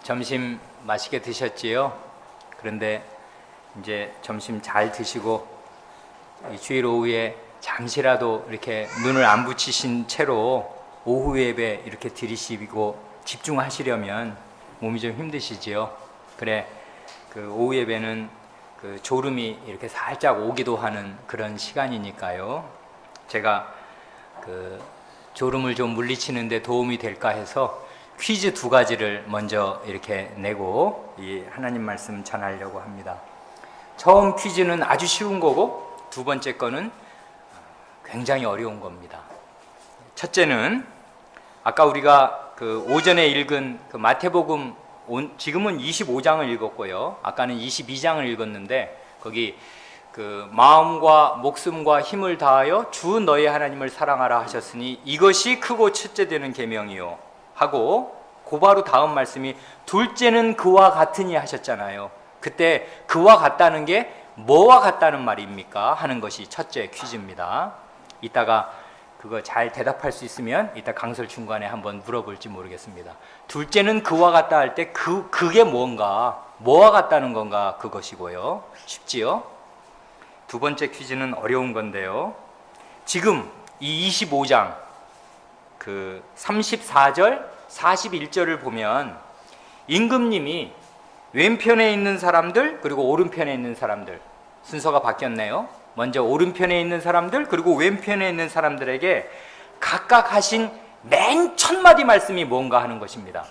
점심 맛있게 드셨지요? 그런데 이제 점심 잘 드시고 이 주일 오후에 잠시라도 이렇게 눈을 안 붙이신 채로 오후 예배 이렇게 드리시고 집중하시려면 몸이 좀 힘드시지요? 그래, 그 오후 예배는 그 졸음이 이렇게 살짝 오기도 하는 그런 시간이니까요. 제가 그 졸음을 좀 물리치는데 도움이 될까 해서 퀴즈 2가지를 먼저 이렇게 내고 이 하나님 말씀 전하려고 합니다. 처음 퀴즈는 아주 쉬운 거고 두 번째 거는 굉장히 어려운 겁니다. 첫째는 아까 우리가 그 오전에 읽은 그 마태복음, 지금은 25장을 읽었고요. 아까는 22장을 읽었는데 거기 그 마음과 목숨과 힘을 다하여 주 너희 하나님을 사랑하라 하셨으니 이것이 크고 첫째 되는 계명이요 하고 곧바로 다음 말씀이 둘째는 그와 같으니 하셨잖아요. 그때 그와 같다는 게 뭐와 같다는 말입니까? 하는 것이 첫째 퀴즈입니다. 이따가 그거 잘 대답할 수 있으면 이따 강설 중간에 한번 물어볼지 모르겠습니다. 둘째는 그와 같다 할 때 그게 뭔가, 뭐와 같다는 건가 그것이고요. 쉽지요? 두 번째 퀴즈는 어려운 건데요. 지금 이 25장 그 34절 41절을 보면 임금님이 왼편에 있는 사람들 그리고 오른편에 있는 사람들, 순서가 바뀌었네요. 먼저 오른편에 있는 사람들 그리고 왼편에 있는 사람들에게 각각 하신 맨 첫 마디 말씀이 뭔가 하는 것입니다.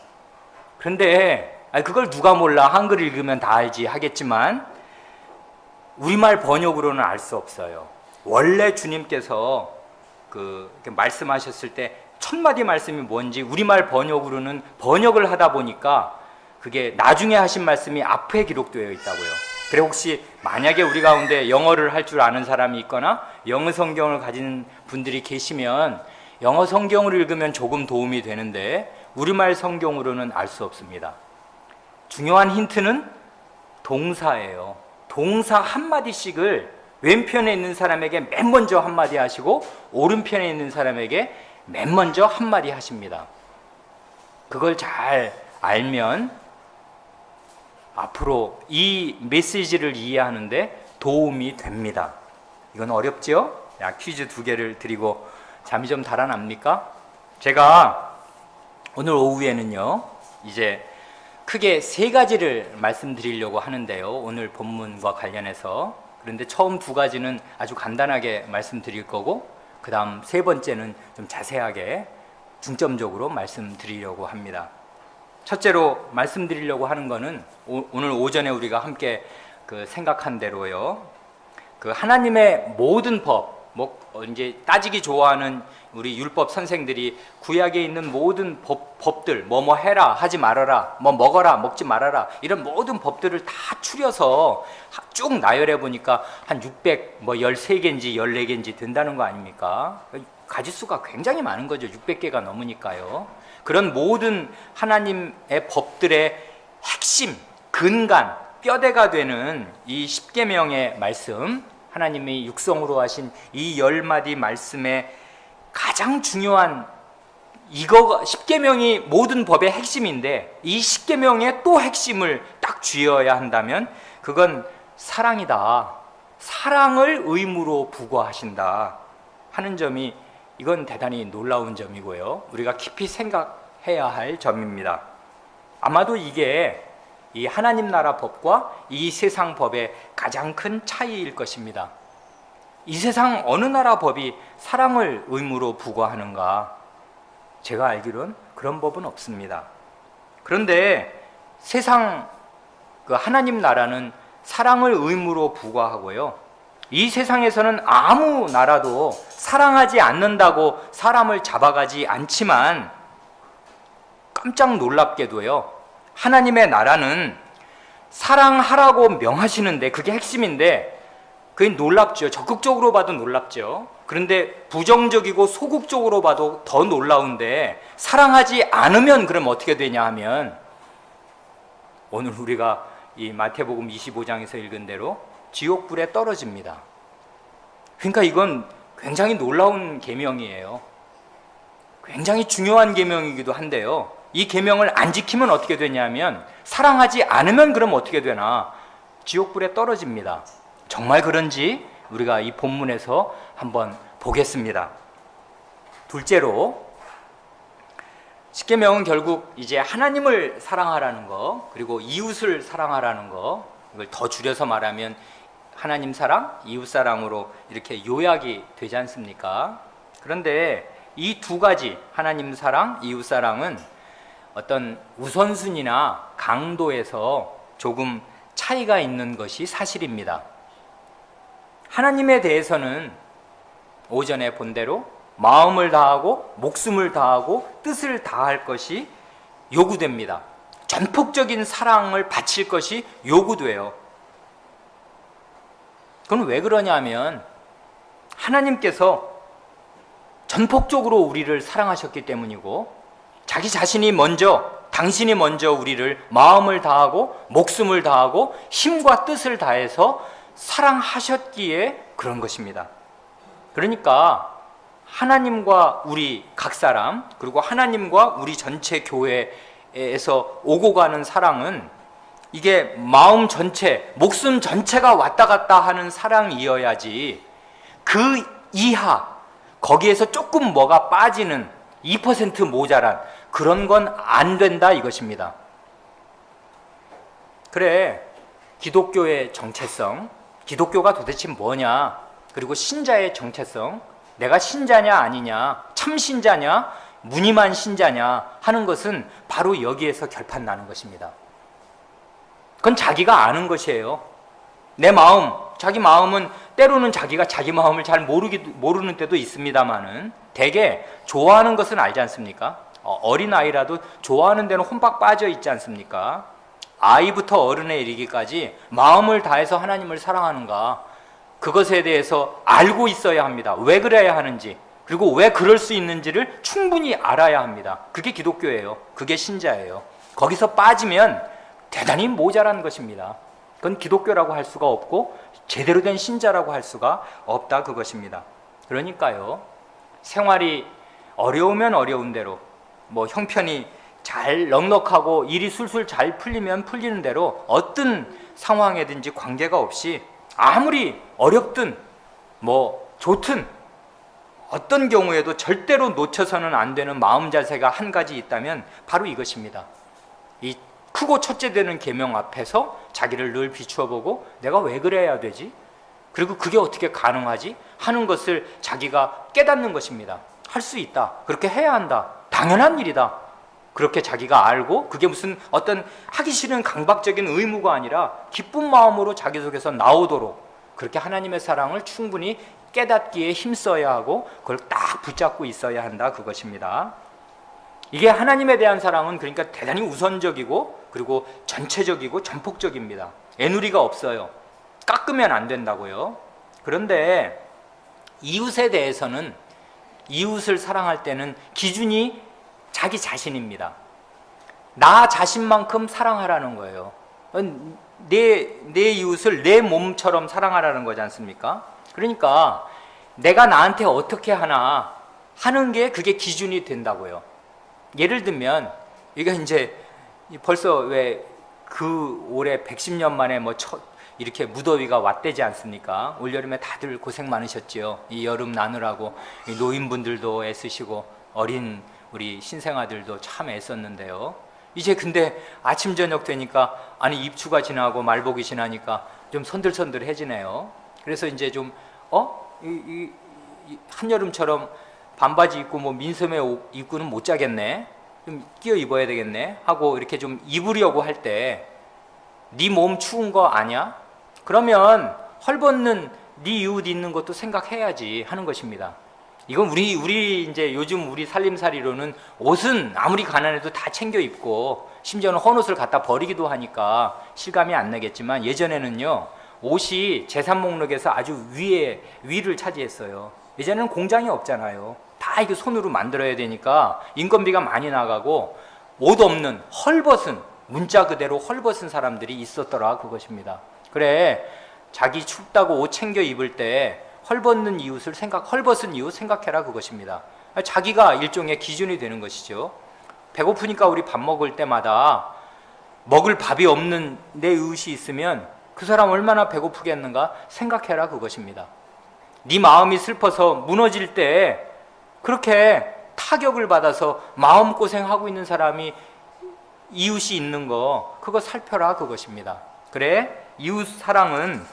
그런데 그걸 누가 몰라, 한글 읽으면 다 알지 하겠지만 우리말 번역으로는 알 수 없어요. 원래 주님께서 말씀하셨을 때 첫 마디 말씀이 뭔지 우리말 번역으로는 번역을 하다 보니까 그게 나중에 하신 말씀이 앞에 기록되어 있다고요. 그래, 혹시 만약에 우리 가운데 영어를 할 줄 아는 사람이 있거나 영어 성경을 가진 분들이 계시면 영어 성경을 읽으면 조금 도움이 되는데 우리말 성경으로는 알 수 없습니다. 중요한 힌트는 동사예요. 동사 한마디씩을 왼편에 있는 사람에게 맨 먼저 한마디 하시고 오른편에 있는 사람에게 맨 먼저 한마디 하십니다. 그걸 잘 알면 앞으로 이 메시지를 이해하는데 도움이 됩니다. 이건 어렵죠? 퀴즈 2개를 드리고 잠이 좀 달아납니까? 제가 오늘 오후에는요 이제 크게 3가지를 말씀드리려고 하는데요, 오늘 본문과 관련해서. 그런데 처음 2가지는 아주 간단하게 말씀드릴 거고 그 다음 3번째는 좀 자세하게 중점적으로 말씀드리려고 합니다. 첫째로 말씀드리려고 하는 거는 오늘 오전에 우리가 함께 생각한 대로요, 하나님의 모든 법, 이제 따지기 좋아하는 우리 율법 선생들이 구약에 있는 모든 법들, 뭐뭐 해라, 하지 말아라, 뭐 먹어라, 먹지 말아라, 이런 모든 법들을 다 추려서 쭉 나열해 보니까 한 613개인지 14개인지 된다는 거 아닙니까? 가지수가 굉장히 많은 거죠. 600개가 넘으니까요. 그런 모든 하나님의 법들의 핵심, 근간, 뼈대가 되는 이 10계명의 말씀, 하나님이 육성으로 하신 이 10마디 말씀의 가장 중요한, 이거 10계명이 모든 법의 핵심인데 이 10계명의 또 핵심을 딱 쥐어야 한다면 그건 사랑이다, 사랑을 의무로 부과하신다 하는 점이, 이건 대단히 놀라운 점이고요, 우리가 깊이 생각해야 할 점입니다. 아마도 이게 이 하나님 나라 법과 이 세상 법의 가장 큰 차이일 것입니다. 이 세상 어느 나라 법이 사랑을 의무로 부과하는가? 제가 알기로는 그런 법은 없습니다. 그런데 세상 하나님 나라는 사랑을 의무로 부과하고요, 이 세상에서는 아무 나라도 사랑하지 않는다고 사람을 잡아가지 않지만 깜짝 놀랍게도요, 하나님의 나라는 사랑하라고 명하시는데 그게 핵심인데 그게 놀랍죠. 적극적으로 봐도 놀랍죠. 그런데 부정적이고 소극적으로 봐도 더 놀라운데 사랑하지 않으면 그럼 어떻게 되냐 하면 오늘 우리가 이 마태복음 25장에서 읽은 대로 지옥불에 떨어집니다. 그러니까 이건 굉장히 놀라운 계명이에요. 굉장히 중요한 계명이기도 한데요, 이 계명을 안 지키면 어떻게 되냐면 사랑하지 않으면 그럼 어떻게 되나? 지옥불에 떨어집니다. 정말 그런지 우리가 이 본문에서 한번 보겠습니다. 둘째로 십계명은 결국 이제 하나님을 사랑하라는 거, 그리고 이웃을 사랑하라는 거, 이걸 더 줄여서 말하면 하나님 사랑, 이웃 사랑으로 이렇게 요약이 되지 않습니까? 그런데 이 두 가지 하나님 사랑, 이웃 사랑은 어떤 우선순위나 강도에서 조금 차이가 있는 것이 사실입니다. 하나님에 대해서는 오전에 본 대로 마음을 다하고 목숨을 다하고 뜻을 다할 것이 요구됩니다. 전폭적인 사랑을 바칠 것이 요구돼요. 그건 왜 그러냐면 하나님께서 전폭적으로 우리를 사랑하셨기 때문이고, 자기 자신이 먼저, 당신이 먼저 우리를 마음을 다하고 목숨을 다하고 힘과 뜻을 다해서 사랑하셨기에 그런 것입니다. 그러니까 하나님과 우리 각 사람, 그리고 하나님과 우리 전체 교회에서 오고 가는 사랑은 이게 마음 전체, 목숨 전체가 왔다 갔다 하는 사랑이어야지, 그 이하, 거기에서 조금 뭐가 빠지는 2% 모자란 그런 건 안 된다 이것입니다. 그래, 기독교의 정체성, 기독교가 도대체 뭐냐, 그리고 신자의 정체성, 내가 신자냐 아니냐, 참 신자냐, 무늬만 신자냐 하는 것은 바로 여기에서 결판 나는 것입니다. 그건 자기가 아는 것이에요. 내 마음, 자기 마음은 때로는 자기가 자기 마음을 잘 모르는 때도 있습니다만은 대개 좋아하는 것은 알지 않습니까? 어린아이라도 좋아하는 데는 혼박 빠져 있지 않습니까? 아이부터 어른에 이르기까지 마음을 다해서 하나님을 사랑하는가, 그것에 대해서 알고 있어야 합니다. 왜 그래야 하는지, 그리고 왜 그럴 수 있는지를 충분히 알아야 합니다. 그게 기독교예요. 그게 신자예요. 거기서 빠지면 대단히 모자란 것입니다. 그건 기독교라고 할 수가 없고 제대로 된 신자라고 할 수가 없다 그것입니다. 그러니까요, 생활이 어려우면 어려운 대로, 뭐 형편이 잘 넉넉하고 일이 술술 잘 풀리면 풀리는 대로 어떤 상황에든지 관계가 없이 아무리 어렵든 뭐 좋든 어떤 경우에도 절대로 놓쳐서는 안 되는 마음 자세가 한 가지 있다면 바로 이것입니다. 이 크고 첫째 되는 계명 앞에서 자기를 늘 비추어 보고 내가 왜 그래야 되지? 그리고 그게 어떻게 가능하지? 하는 것을 자기가 깨닫는 것입니다. 할 수 있다. 그렇게 해야 한다. 당연한 일이다. 그렇게 자기가 알고, 그게 무슨 어떤 하기 싫은 강박적인 의무가 아니라 기쁜 마음으로 자기 속에서 나오도록 그렇게 하나님의 사랑을 충분히 깨닫기에 힘써야 하고 그걸 딱 붙잡고 있어야 한다 그것입니다. 이게 하나님에 대한 사랑은 그러니까 대단히 우선적이고 그리고 전체적이고 전폭적입니다. 애누리가 없어요. 깎으면 안 된다고요. 그런데 이웃에 대해서는, 이웃을 사랑할 때는 기준이 자기 자신입니다. 나 자신만큼 사랑하라는 거예요. 내 이웃을 내 몸처럼 사랑하라는 거지 않습니까? 그러니까 내가 나한테 어떻게 하나 하는 게 그게 기준이 된다고요. 예를 들면 이게 이제 벌써 왜 그 올해 110년 만에 뭐 이렇게 무더위가 왔대지 않습니까? 올여름에 다들 고생 많으셨지요. 이 여름 나느라고 노인분들도 애쓰시고 어린 우리 신생아들도 참 애썼는데요. 이제 근데 아침 저녁 되니까 아니 입추가 지나고 말복이 지나니까 좀 선들선들해지네요. 그래서 이제 좀 한여름처럼 반바지 입고 뭐 민소매 옷 입고는 못 자겠네, 좀 끼어 입어야 되겠네 하고 이렇게 좀 입으려고 할 때 네 몸 추운 거 아냐? 그러면 헐벗는 네 이웃 있는 것도 생각해야지 하는 것입니다. 이건 우리 이제 요즘 우리 살림살이로는 옷은 아무리 가난해도 다 챙겨 입고 심지어는 헌옷을 갖다 버리기도 하니까 실감이 안 나겠지만, 예전에는요 옷이 재산 목록에서 아주 위를 차지했어요. 예전에는 공장이 없잖아요. 다 이거 손으로 만들어야 되니까 인건비가 많이 나가고 옷 없는 헐벗은, 문자 그대로 헐벗은 사람들이 있었더라 그것입니다. 그래, 자기 춥다고 옷 챙겨 입을 때 헐벗은 이웃 생각해라 그것입니다. 자기가 일종의 기준이 되는 것이죠. 배고프니까 우리 밥 먹을 때마다 먹을 밥이 없는 내 이웃이 있으면 그 사람 얼마나 배고프겠는가 생각해라 그것입니다. 네 마음이 슬퍼서 무너질 때 그렇게 타격을 받아서 마음고생하고 있는 사람이 이웃이 있는 거 그거 살펴라 그것입니다. 그래, 이웃 사랑은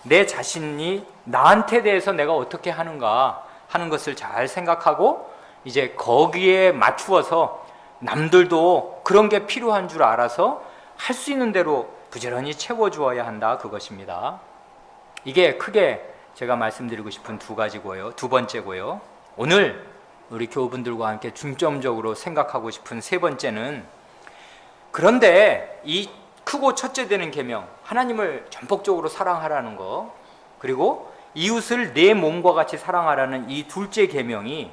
내 자신이 나한테 대해서 내가 어떻게 하는가 하는 것을 잘 생각하고 이제 거기에 맞추어서 남들도 그런 게 필요한 줄 알아서 할 수 있는 대로 부지런히 채워주어야 한다 그것입니다. 이게 크게 제가 말씀드리고 싶은 두 가지고요. 두 번째고요. 오늘 우리 교우분들과 함께 중점적으로 생각하고 싶은 세 번째는, 그런데 이 크고 첫째 되는 계명, 하나님을 전폭적으로 사랑하라는 거, 그리고 이웃을 내 몸과 같이 사랑하라는 이 둘째 계명이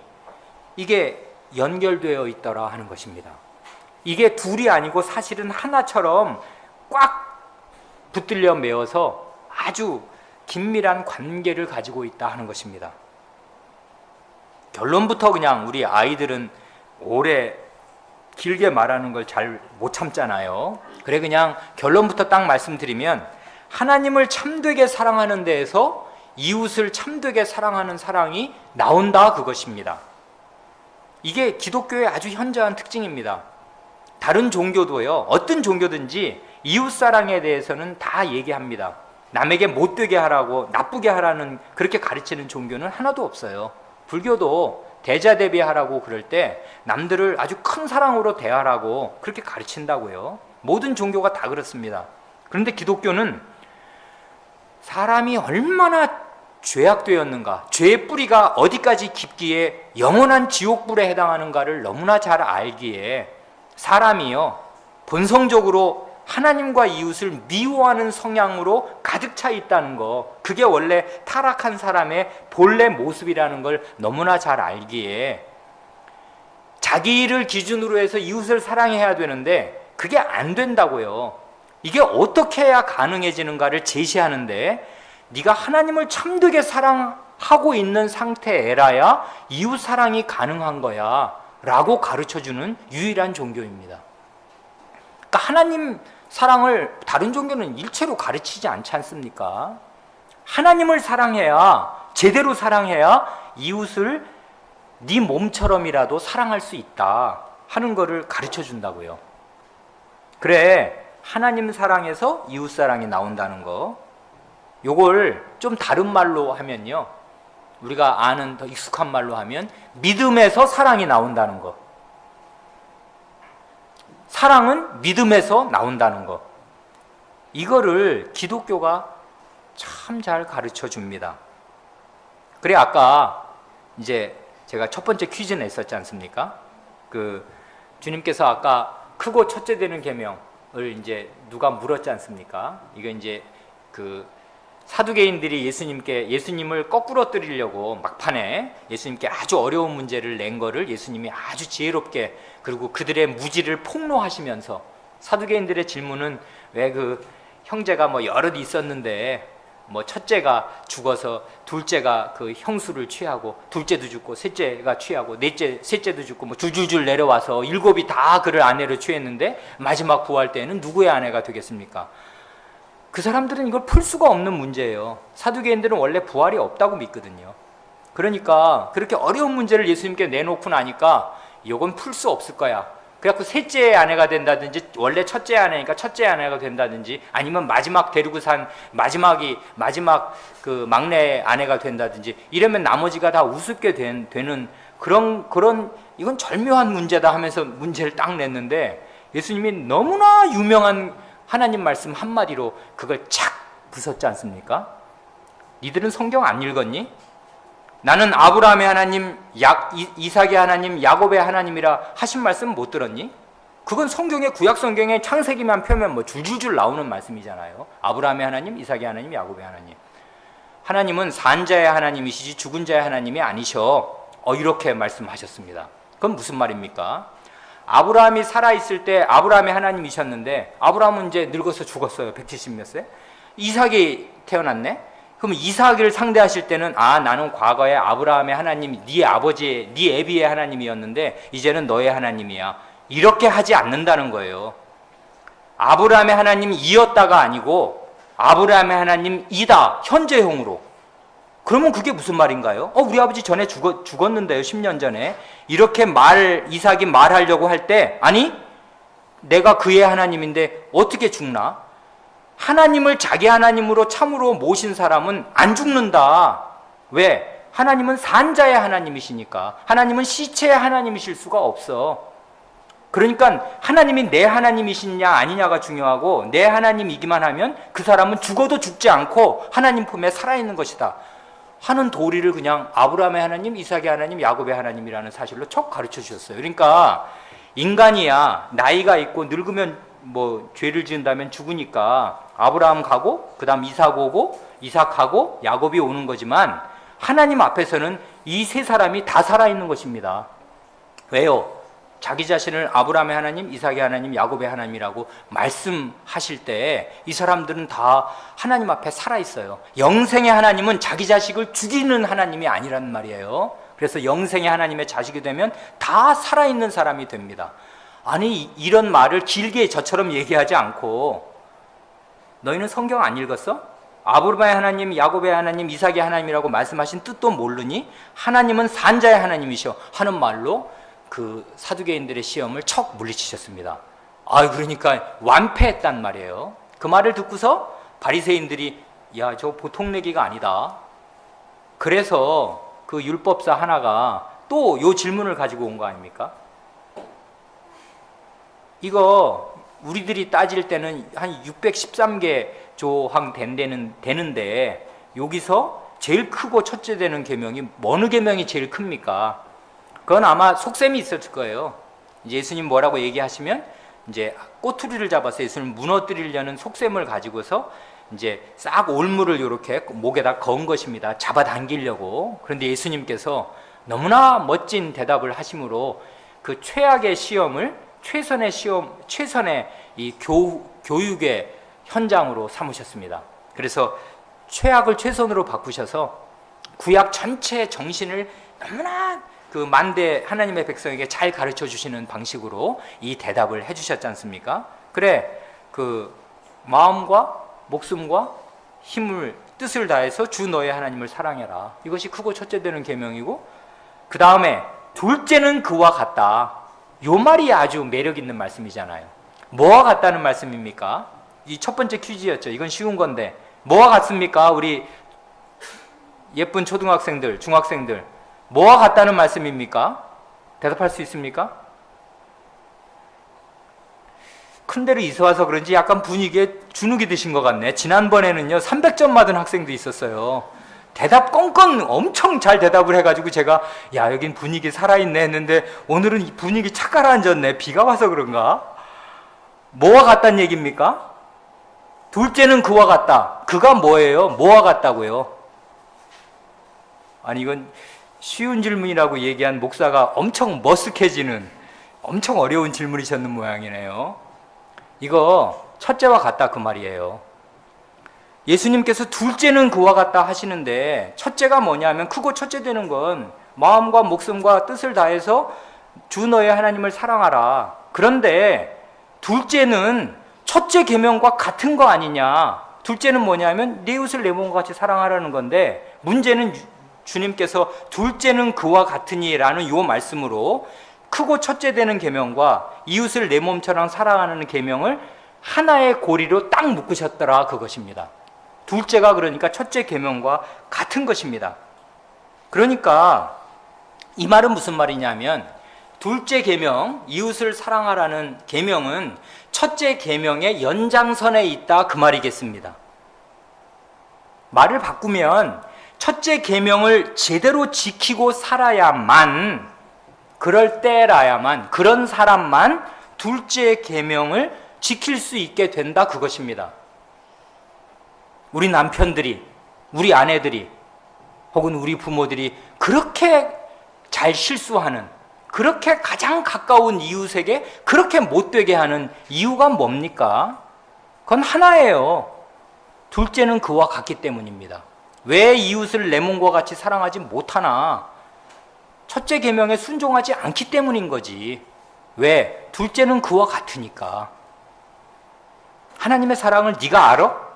이게 연결되어 있더라 하는 것입니다. 이게 둘이 아니고 사실은 하나처럼 꽉 붙들려 매어서 아주 긴밀한 관계를 가지고 있다 하는 것입니다. 결론부터 그냥 우리 아이들은 오래 길게 말하는 걸 잘 못 참잖아요. 그래, 그냥 결론부터 딱 말씀드리면 하나님을 참되게 사랑하는 데에서 이웃을 참되게 사랑하는 사랑이 나온다 그것입니다. 이게 기독교의 아주 현저한 특징입니다. 다른 종교도요, 어떤 종교든지 이웃사랑에 대해서는 다 얘기합니다. 남에게 못되게 하라고, 나쁘게 하라는 그렇게 가르치는 종교는 하나도 없어요. 불교도 대자대비하라고 그럴 때 남들을 아주 큰 사랑으로 대하라고 그렇게 가르친다고요. 모든 종교가 다 그렇습니다. 그런데 기독교는 사람이 얼마나 죄악되었는가, 죄의 뿌리가 어디까지 깊기에 영원한 지옥불에 해당하는가를 너무나 잘 알기에 사람이요, 본성적으로 하나님과 이웃을 미워하는 성향으로 가득 차 있다는 거, 그게 원래 타락한 사람의 본래 모습이라는 걸 너무나 잘 알기에 자기를 기준으로 해서 이웃을 사랑해야 되는데 그게 안 된다고요. 이게 어떻게 해야 가능해지는가를 제시하는데, 네가 하나님을 참되게 사랑하고 있는 상태에라야 이웃 사랑이 가능한 거야 라고 가르쳐주는 유일한 종교입니다. 그러니까 하나님 사랑을 다른 종교는 일체로 가르치지 않지 않습니까? 하나님을 사랑해야, 제대로 사랑해야 이웃을 네 몸처럼이라도 사랑할 수 있다 하는 거를 가르쳐 준다고요. 그래, 하나님 사랑에서 이웃 사랑이 나온다는 거, 요걸 좀 다른 말로 하면요, 우리가 아는 더 익숙한 말로 하면 믿음에서 사랑이 나온다는 거. 사랑은 믿음에서 나온다는 거. 이거를 기독교가 참 잘 가르쳐 줍니다. 그래, 아까 이제 제가 첫 번째 퀴즈 냈었지 않습니까? 그 주님께서 아까 크고 첫째 되는 계명을 이제 누가 물었지 않습니까? 이거 이제 그 사두개인들이 예수님을 거꾸로 뜨리려고 막판에 예수님께 아주 어려운 문제를 낸 거를 예수님이 아주 지혜롭게, 그리고 그들의 무지를 폭로하시면서, 사두개인들의 질문은 왜 그 형제가 뭐 여럿 있었는데 뭐 첫째가 죽어서 둘째가 그 형수를 취하고, 둘째도 죽고 셋째가 취하고 셋째도 죽고 뭐 줄줄줄 내려와서 일곱이 다 그를 아내로 취했는데 마지막 부활 때에는 누구의 아내가 되겠습니까? 그 사람들은 이걸 풀 수가 없는 문제예요. 사두개인들은 원래 부활이 없다고 믿거든요. 그러니까 그렇게 어려운 문제를 예수님께 내놓고 나니까 이건 풀 수 없을 거야. 그래갖고 셋째 아내가 된다든지, 원래 첫째 아내니까 첫째 아내가 된다든지, 아니면 마지막 데리고 산 마지막 그 막내 아내가 된다든지, 이러면 나머지가 다 우습게 되는 그런 이건 절묘한 문제다 하면서 문제를 딱 냈는데, 예수님이 너무나 유명한 하나님 말씀 한마디로 그걸 착 부쉈지 않습니까? 니들은 성경 안 읽었니? 나는 아브라함의 하나님, 이삭의 하나님, 야곱의 하나님이라 하신 말씀 못 들었니? 그건 성경의, 구약 성경의 창세기만 펴면 뭐 줄줄줄 나오는 말씀이잖아요. 아브라함의 하나님, 이삭의 하나님, 야곱의 하나님. 하나님은 산 자의 하나님이시지 죽은 자의 하나님이 아니셔. 이렇게 말씀하셨습니다. 그건 무슨 말입니까? 아브라함이 살아있을 때 아브라함의 하나님이셨는데, 아브라함은 이제 늙어서 죽었어요. 170몇 세. 이삭이 태어났네. 그럼 이삭을 상대하실 때는, 나는 과거에 아브라함의 하나님이 네 아버지의, 네 애비의 하나님이었는데 이제는 너의 하나님이야. 이렇게 하지 않는다는 거예요. 아브라함의 하나님 이었다가 아니고 아브라함의 하나님이다, 현재형으로. 그러면 그게 무슨 말인가요? 우리 아버지 전에 죽었는데요, 10년 전에. 이렇게 이삭이 말하려고 할 때, 아니, 내가 그의 하나님인데 어떻게 죽나? 하나님을 자기 하나님으로 참으로 모신 사람은 안 죽는다. 왜? 하나님은 산자의 하나님이시니까. 하나님은 시체의 하나님이실 수가 없어. 그러니까 하나님이 내 하나님이시냐 아니냐가 중요하고, 내 하나님이기만 하면 그 사람은 죽어도 죽지 않고 하나님 품에 살아있는 것이다 하는 도리를 그냥 아브라함의 하나님, 이삭의 하나님, 야곱의 하나님이라는 사실로 척 가르쳐 주셨어요. 그러니까 인간이야 나이가 있고 늙으면 죄를 지은다면 죽으니까 아브라함 가고 그 다음 이삭 오고 이삭하고 야곱이 오는 거지만, 하나님 앞에서는 이 세 사람이 다 살아있는 것입니다. 왜요? 자기 자신을 아브라함의 하나님, 이삭의 하나님, 야곱의 하나님이라고 말씀하실 때 이 사람들은 다 하나님 앞에 살아있어요. 영생의 하나님은 자기 자식을 죽이는 하나님이 아니란 말이에요. 그래서 영생의 하나님의 자식이 되면 다 살아있는 사람이 됩니다. 아니, 이런 말을 길게 저처럼 얘기하지 않고, 너희는 성경 안 읽었어? 아브라함의 하나님, 야곱의 하나님, 이삭의 하나님이라고 말씀하신 뜻도 모르니? 하나님은 산자의 하나님이셔 하는 말로 그 사두개인들의 시험을 척 물리치셨습니다. 그러니까 완패했단 말이에요. 그 말을 듣고서 바리새인들이 야, 저 보통 내기가 아니다. 그래서 그 율법사 하나가 또 요 질문을 가지고 온 거 아닙니까? 이거 우리들이 따질 때는 한 613개 조항 되는데 여기서 제일 크고 첫째 되는 계명이 어느 계명이 제일 큽니까? 그건 아마 속셈이 있었을 거예요. 이제 예수님 뭐라고 얘기하시면 이제 꼬투리를 잡아서 예수님을 무너뜨리려는 속셈을 가지고서 이제 싹 올무를 이렇게 목에다 거은 것입니다. 잡아당기려고. 그런데 예수님께서 너무나 멋진 대답을 하심으로 그 최악의 시험을 최선의 이 교육의 현장으로 삼으셨습니다. 그래서 최악을 최선으로 바꾸셔서 구약 전체의 정신을 너무나 그 만대 하나님의 백성에게 잘 가르쳐 주시는 방식으로 이 대답을 해 주셨지 않습니까? 그래, 그 마음과 목숨과 힘을 뜻을 다해서 주 너의 하나님을 사랑해라. 이것이 크고 첫째 되는 계명이고, 그 다음에 둘째는 그와 같다. 요 말이 아주 매력 있는 말씀이잖아요. 뭐와 같다는 말씀입니까? 이 첫 번째 퀴즈였죠. 이건 쉬운 건데 뭐와 같습니까? 우리 예쁜 초등학생들, 중학생들, 뭐와 같다는 말씀입니까? 대답할 수 있습니까? 큰 데로 이사 와서 그런지 약간 분위기에 주눅이 드신 것 같네. 지난번에는요 300점 받은 학생도 있었어요. 대답 껌껌 엄청 잘 대답을 해가지고 제가 야, 여긴 분위기 살아있네 했는데 오늘은 이 분위기 착 가라앉았네. 비가 와서 그런가? 뭐와 같다는 얘기입니까? 둘째는 그와 같다. 그가 뭐예요? 뭐와 같다고요? 아니, 이건 쉬운 질문이라고 얘기한 목사가 엄청 머쓱해지는 엄청 어려운 질문이셨는 모양이네요. 이거 첫째와 같다 그 말이에요. 예수님께서 둘째는 그와 같다 하시는데 첫째가 뭐냐면, 크고 첫째 되는 건 마음과 목숨과 뜻을 다해서 주 너의 하나님을 사랑하라. 그런데 둘째는 첫째 계명과 같은 거 아니냐. 둘째는 뭐냐면 네 이웃을 내 몸과 같이 사랑하라는 건데, 문제는 주님께서 둘째는 그와 같으니 라는 요 말씀으로 크고 첫째 되는 계명과 이웃을 내 몸처럼 사랑하는 계명을 하나의 고리로 딱 묶으셨더라, 그것입니다. 둘째가 그러니까 첫째 계명과 같은 것입니다. 그러니까 이 말은 무슨 말이냐면, 둘째 계명, 이웃을 사랑하라는 계명은 첫째 계명의 연장선에 있다 그 말이겠습니다. 말을 바꾸면 첫째 계명을 제대로 지키고 살아야만, 그럴 때라야만, 그런 사람만 둘째 계명을 지킬 수 있게 된다 그것입니다. 우리 남편들이, 우리 아내들이, 혹은 우리 부모들이 그렇게 잘 실수하는, 그렇게 가장 가까운 이웃에게 그렇게 못되게 하는 이유가 뭡니까? 그건 하나예요. 둘째는 그와 같기 때문입니다. 왜 이웃을 내 몸과 같이 사랑하지 못하나? 첫째 계명에 순종하지 않기 때문인 거지. 왜? 둘째는 그와 같으니까. 하나님의 사랑을 네가 알아?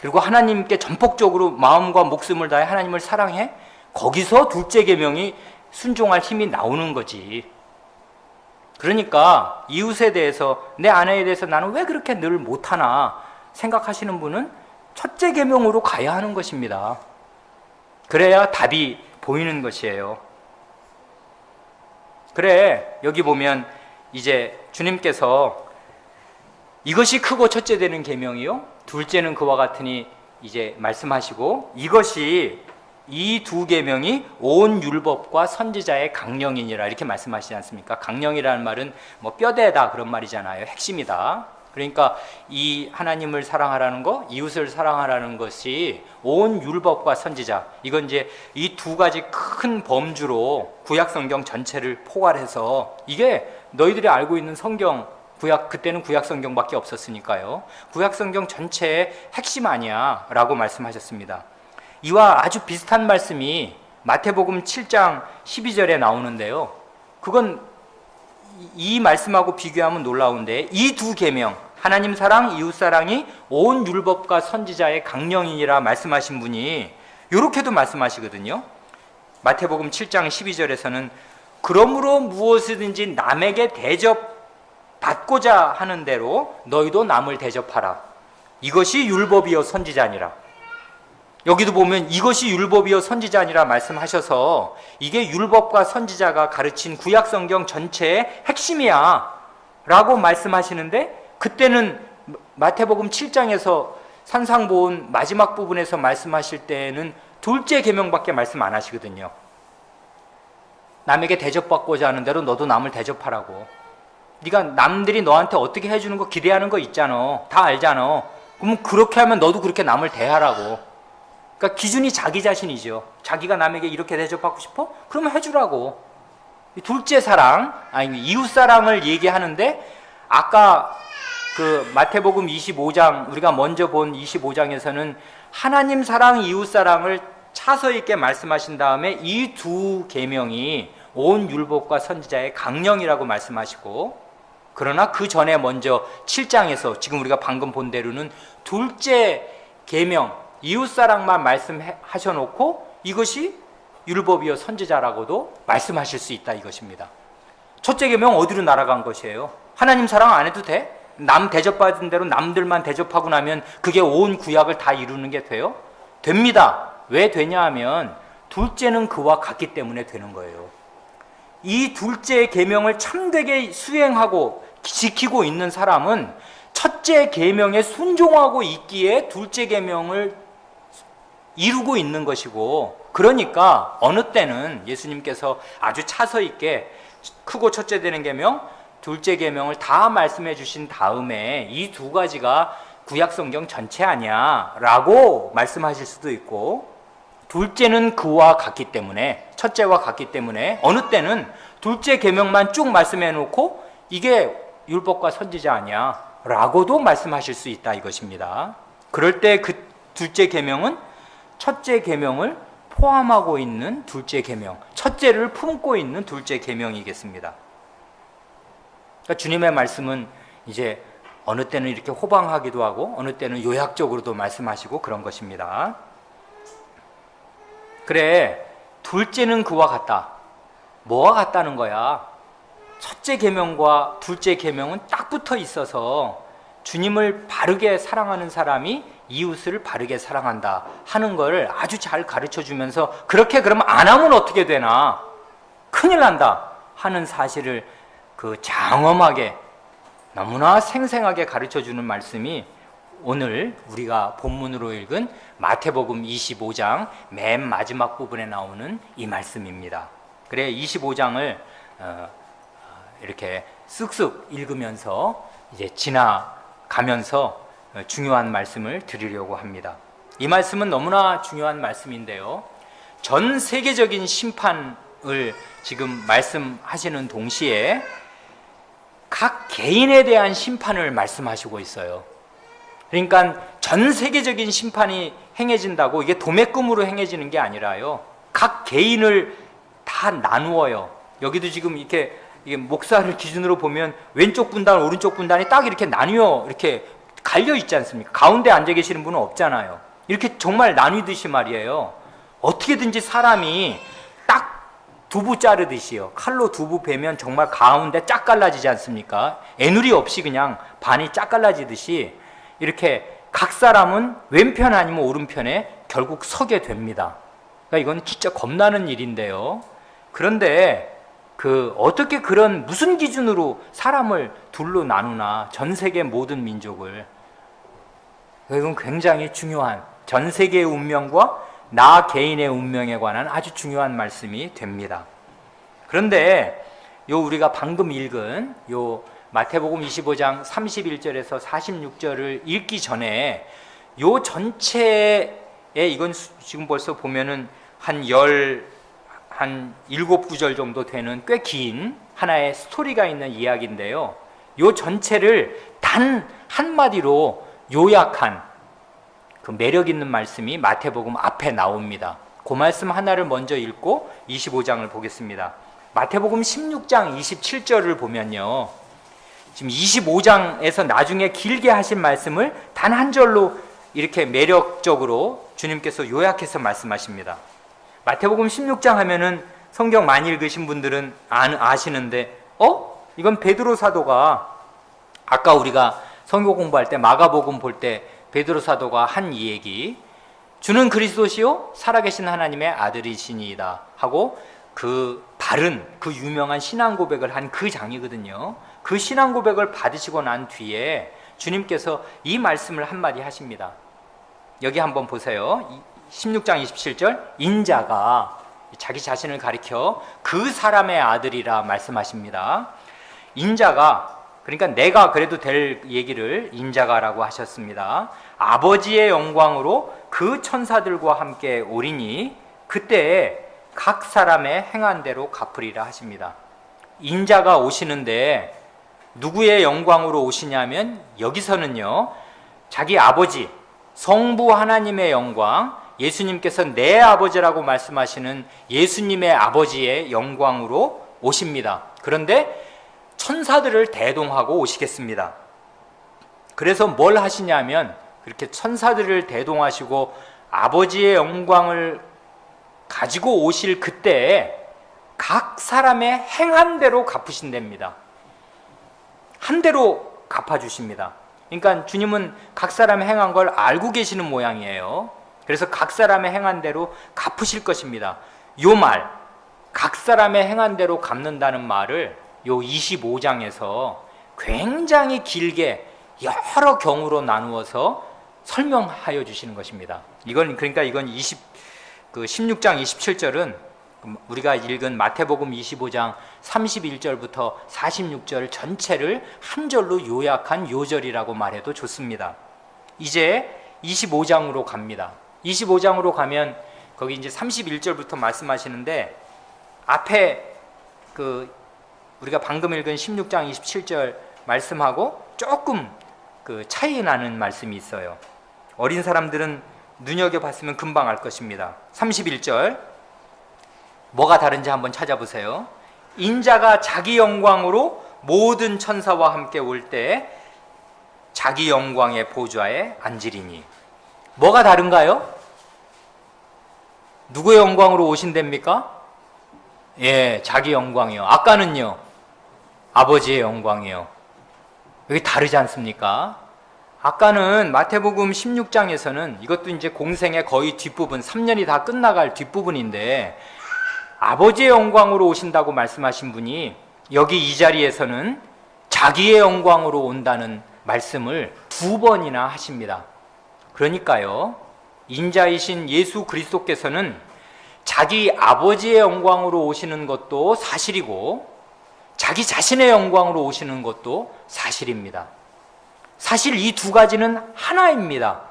그리고 하나님께 전폭적으로 마음과 목숨을 다해 하나님을 사랑해? 거기서 둘째 계명이 순종할 힘이 나오는 거지. 그러니까 이웃에 대해서, 내 아내에 대해서 나는 왜 그렇게 늘 못하나 생각하시는 분은 첫째 계명으로 가야 하는 것입니다. 그래야 답이 보이는 것이에요. 그래, 여기 보면 이제 주님께서 이것이 크고 첫째 되는 계명이요, 둘째는 그와 같으니 이제 말씀하시고, 이것이 이 두 계명이 온 율법과 선지자의 강령이니라 이렇게 말씀하시지 않습니까? 강령이라는 말은 뭐 뼈대다 그런 말이잖아요. 핵심이다. 그러니까 이 하나님을 사랑하라는 거, 이웃을 사랑하라는 것이 온 율법과 선지자, 이건 이제 이 두 가지 큰 범주로 구약 성경 전체를 포괄해서, 이게 너희들이 알고 있는 성경, 그때는 구약 성경밖에 없었으니까요, 구약 성경 전체의 핵심 아니야 라고 말씀하셨습니다. 이와 아주 비슷한 말씀이 마태복음 7장 12절에 나오는데요, 그건 이 말씀하고 비교하면 놀라운데, 이 두 계명, 하나님 사랑, 이웃 사랑이 온 율법과 선지자의 강령이니라 말씀하신 분이 이렇게도 말씀하시거든요. 마태복음 7장 12절에서는 그러므로 무엇이든지 남에게 대접받고자 하는 대로 너희도 남을 대접하라. 이것이 율법이요 선지자니라. 여기도 보면 이것이 율법이요 선지자니라 말씀하셔서, 이게 율법과 선지자가 가르친 구약 성경 전체의 핵심이야 라고 말씀하시는데, 그때는 마태복음 7장에서 산상보훈 마지막 부분에서 말씀하실 때는 둘째 계명밖에 말씀 안 하시거든요. 남에게 대접받고자 하는 대로 너도 남을 대접하라고. 네가 남들이 너한테 어떻게 해주는 거 기대하는 거 있잖아. 다 알잖아. 그러면 그렇게 하면 너도 그렇게 남을 대하라고. 그러니까 기준이 자기 자신이죠. 자기가 남에게 이렇게 대접받고 싶어? 그러면 해주라고. 둘째 사랑, 아니 이웃 사랑을 얘기하는데, 아까 그 마태복음 25장, 우리가 먼저 본 25장에서는 하나님 사랑, 이웃 사랑을 차서 있게 말씀하신 다음에 이 두 계명이 온 율법과 선지자의 강령이라고 말씀하시고, 그러나 그 전에 먼저 7장에서 지금 우리가 방금 본 대로는 둘째 계명, 이웃사랑만 말씀하셔놓고 이것이 율법이요 선지자라고도 말씀하실 수 있다 이것입니다. 첫째 계명 어디로 날아간 것이에요? 하나님 사랑 안 해도 돼? 남 대접받은 대로 남들만 대접하고 나면 그게 온 구약을 다 이루는 게 돼요? 됩니다. 왜 되냐 하면 둘째는 그와 같기 때문에 되는 거예요. 이 둘째 계명을 참되게 수행하고 지키고 있는 사람은 첫째 계명에 순종하고 있기에 둘째 계명을 이루고 있는 것이고, 그러니까 어느 때는 예수님께서 아주 차서 있게 크고 첫째 되는 계명, 둘째 계명을 다 말씀해 주신 다음에 이 두 가지가 구약 성경 전체 아니야 라고 말씀하실 수도 있고, 둘째는 그와 같기 때문에, 첫째와 같기 때문에 어느 때는 둘째 계명만 쭉 말씀해 놓고 이게 율법과 선지자 아니야 라고도 말씀하실 수 있다 이것입니다. 그럴 때 그 둘째 계명은 첫째 계명을 포함하고 있는 둘째 계명, 첫째를 품고 있는 둘째 계명이겠습니다. 그러니까 주님의 말씀은 이제 어느 때는 이렇게 호방하기도 하고 어느 때는 요약적으로도 말씀하시고 그런 것입니다. 그래, 둘째는 그와 같다. 뭐와 같다는 거야? 첫째 계명과 둘째 계명은 딱 붙어 있어서 주님을 바르게 사랑하는 사람이 이웃을 바르게 사랑한다 하는 걸 아주 잘 가르쳐 주면서, 그렇게 그러면 안 하면 어떻게 되나, 큰일 난다 하는 사실을 그 장엄하게 너무나 생생하게 가르쳐 주는 말씀이 오늘 우리가 본문으로 읽은 마태복음 25장 맨 마지막 부분에 나오는 이 말씀입니다. 그래, 25장을 이렇게 쓱쓱 읽으면서 이제 지나가면서 중요한 말씀을 드리려고 합니다. 이 말씀은 너무나 중요한 말씀인데요, 전 세계적인 심판을 지금 말씀하시는 동시에 각 개인에 대한 심판을 말씀하시고 있어요. 그러니까 전 세계적인 심판이 행해진다고 이게 도매금으로 행해지는 게 아니라요, 각 개인을 다 나누어요. 여기도 지금 이렇게 이게 목사를 기준으로 보면 왼쪽 분단, 오른쪽 분단이 딱 이렇게 나뉘어 이렇게 갈려 있지 않습니까? 가운데 앉아 계시는 분은 없잖아요. 이렇게 정말 나뉘듯이 말이에요. 어떻게든지 사람이 딱 두부 자르듯이요. 칼로 두부 베면 정말 가운데 쫙 갈라지지 않습니까? 애누리 없이 그냥 반이 쫙 갈라지듯이 이렇게 각 사람은 왼편 아니면 오른편에 결국 서게 됩니다. 그러니까 이건 진짜 겁나는 일인데요. 그런데 어떻게 그런 무슨 기준으로 사람을 둘로 나누나, 전 세계 모든 민족을. 이건 굉장히 중요한, 전 세계의 운명과 나 개인의 운명에 관한 아주 중요한 말씀이 됩니다. 그런데 우리가 방금 읽은 마태복음 25장 31절에서 46절을 읽기 전에 전체에, 이건 지금 벌써 보면은 한 7구절 정도 되는 꽤 긴 하나의 스토리가 있는 이야기인데요. 전체를 단 한마디로 요약한 그 매력 있는 말씀이 마태복음 앞에 나옵니다. 그 말씀 하나를 먼저 읽고 25장을 보겠습니다. 마태복음 16장 27절을 보면요, 지금 25장에서 나중에 길게 하신 말씀을 단 한 절로 이렇게 매력적으로 주님께서 요약해서 말씀하십니다. 마태복음 16장 하면은 성경 많이 읽으신 분들은 아시는데, 이건 베드로 사도가 아까 우리가 성경 공부할 때 마가복음 볼 때 베드로 사도가 한 이 얘기, 주는 그리스도시요 살아계신 하나님의 아들이시니이다 하고 그 바른, 그 유명한 신앙 고백을 한 그 장이거든요. 그 신앙 고백을 받으시고 난 뒤에 주님께서 이 말씀을 한마디 하십니다. 여기 한번 보세요. 16장 27절, 인자가, 자기 자신을 가리켜 그 사람의 아들이라 말씀하십니다. 인자가, 그러니까 내가 그래도 될 얘기를 인자가라고 하셨습니다. 아버지의 영광으로 그 천사들과 함께 오리니 그때 각 사람의 행한 대로 갚으리라 하십니다. 인자가 오시는데 누구의 영광으로 오시냐면, 여기서는요, 자기 아버지 성부 하나님의 영광, 예수님께서 내 아버지라고 말씀하시는 예수님의 아버지의 영광으로 오십니다. 그런데 천사들을 대동하고 오시겠습니다. 그래서 뭘 하시냐면, 그렇게 천사들을 대동하시고 아버지의 영광을 가지고 오실 그때 각 사람의 행한 대로 갚으신답니다. 한 대로 갚아주십니다. 그러니까 주님은 각 사람의 행한 걸 알고 계시는 모양이에요. 그래서 각 사람의 행한 대로 갚으실 것입니다. 요 말, 각 사람의 행한 대로 갚는다는 말을 25장에서 굉장히 길게 여러 경우로 나누어서 설명하여 주시는 것입니다. 그러니까 이건 16장 27절은 우리가 읽은 마태복음 25장 31절부터 46절 전체를 한 절로 요약한 요절이라고 말해도 좋습니다. 이제 25장으로 갑니다. 25장으로 가면 거기 이제 31절부터 말씀하시는데, 앞에 우리가 방금 읽은 16장 27절 말씀하고 조금 차이 나는 말씀이 있어요. 어린 사람들은 눈여겨봤으면 금방 알 것입니다. 31절, 뭐가 다른지 한번 찾아보세요. 인자가 자기 영광으로 모든 천사와 함께 올 때 자기 영광의 보좌에 앉으리니. 뭐가 다른가요? 누구의 영광으로 오신답니까? 예, 자기 영광이요. 아까는요, 아버지의 영광이요. 여기 다르지 않습니까? 아까는 마태복음 16장에서는 이것도 이제 공생의 거의 뒷부분, 3년이 다 끝나갈 뒷부분인데, 아버지의 영광으로 오신다고 말씀하신 분이 여기 이 자리에서는 자기의 영광으로 온다는 말씀을 2번이나 하십니다. 그러니까요, 인자이신 예수 그리스도께서는 자기 아버지의 영광으로 오시는 것도 사실이고 자기 자신의 영광으로 오시는 것도 사실입니다. 사실 이 두 가지는 하나입니다.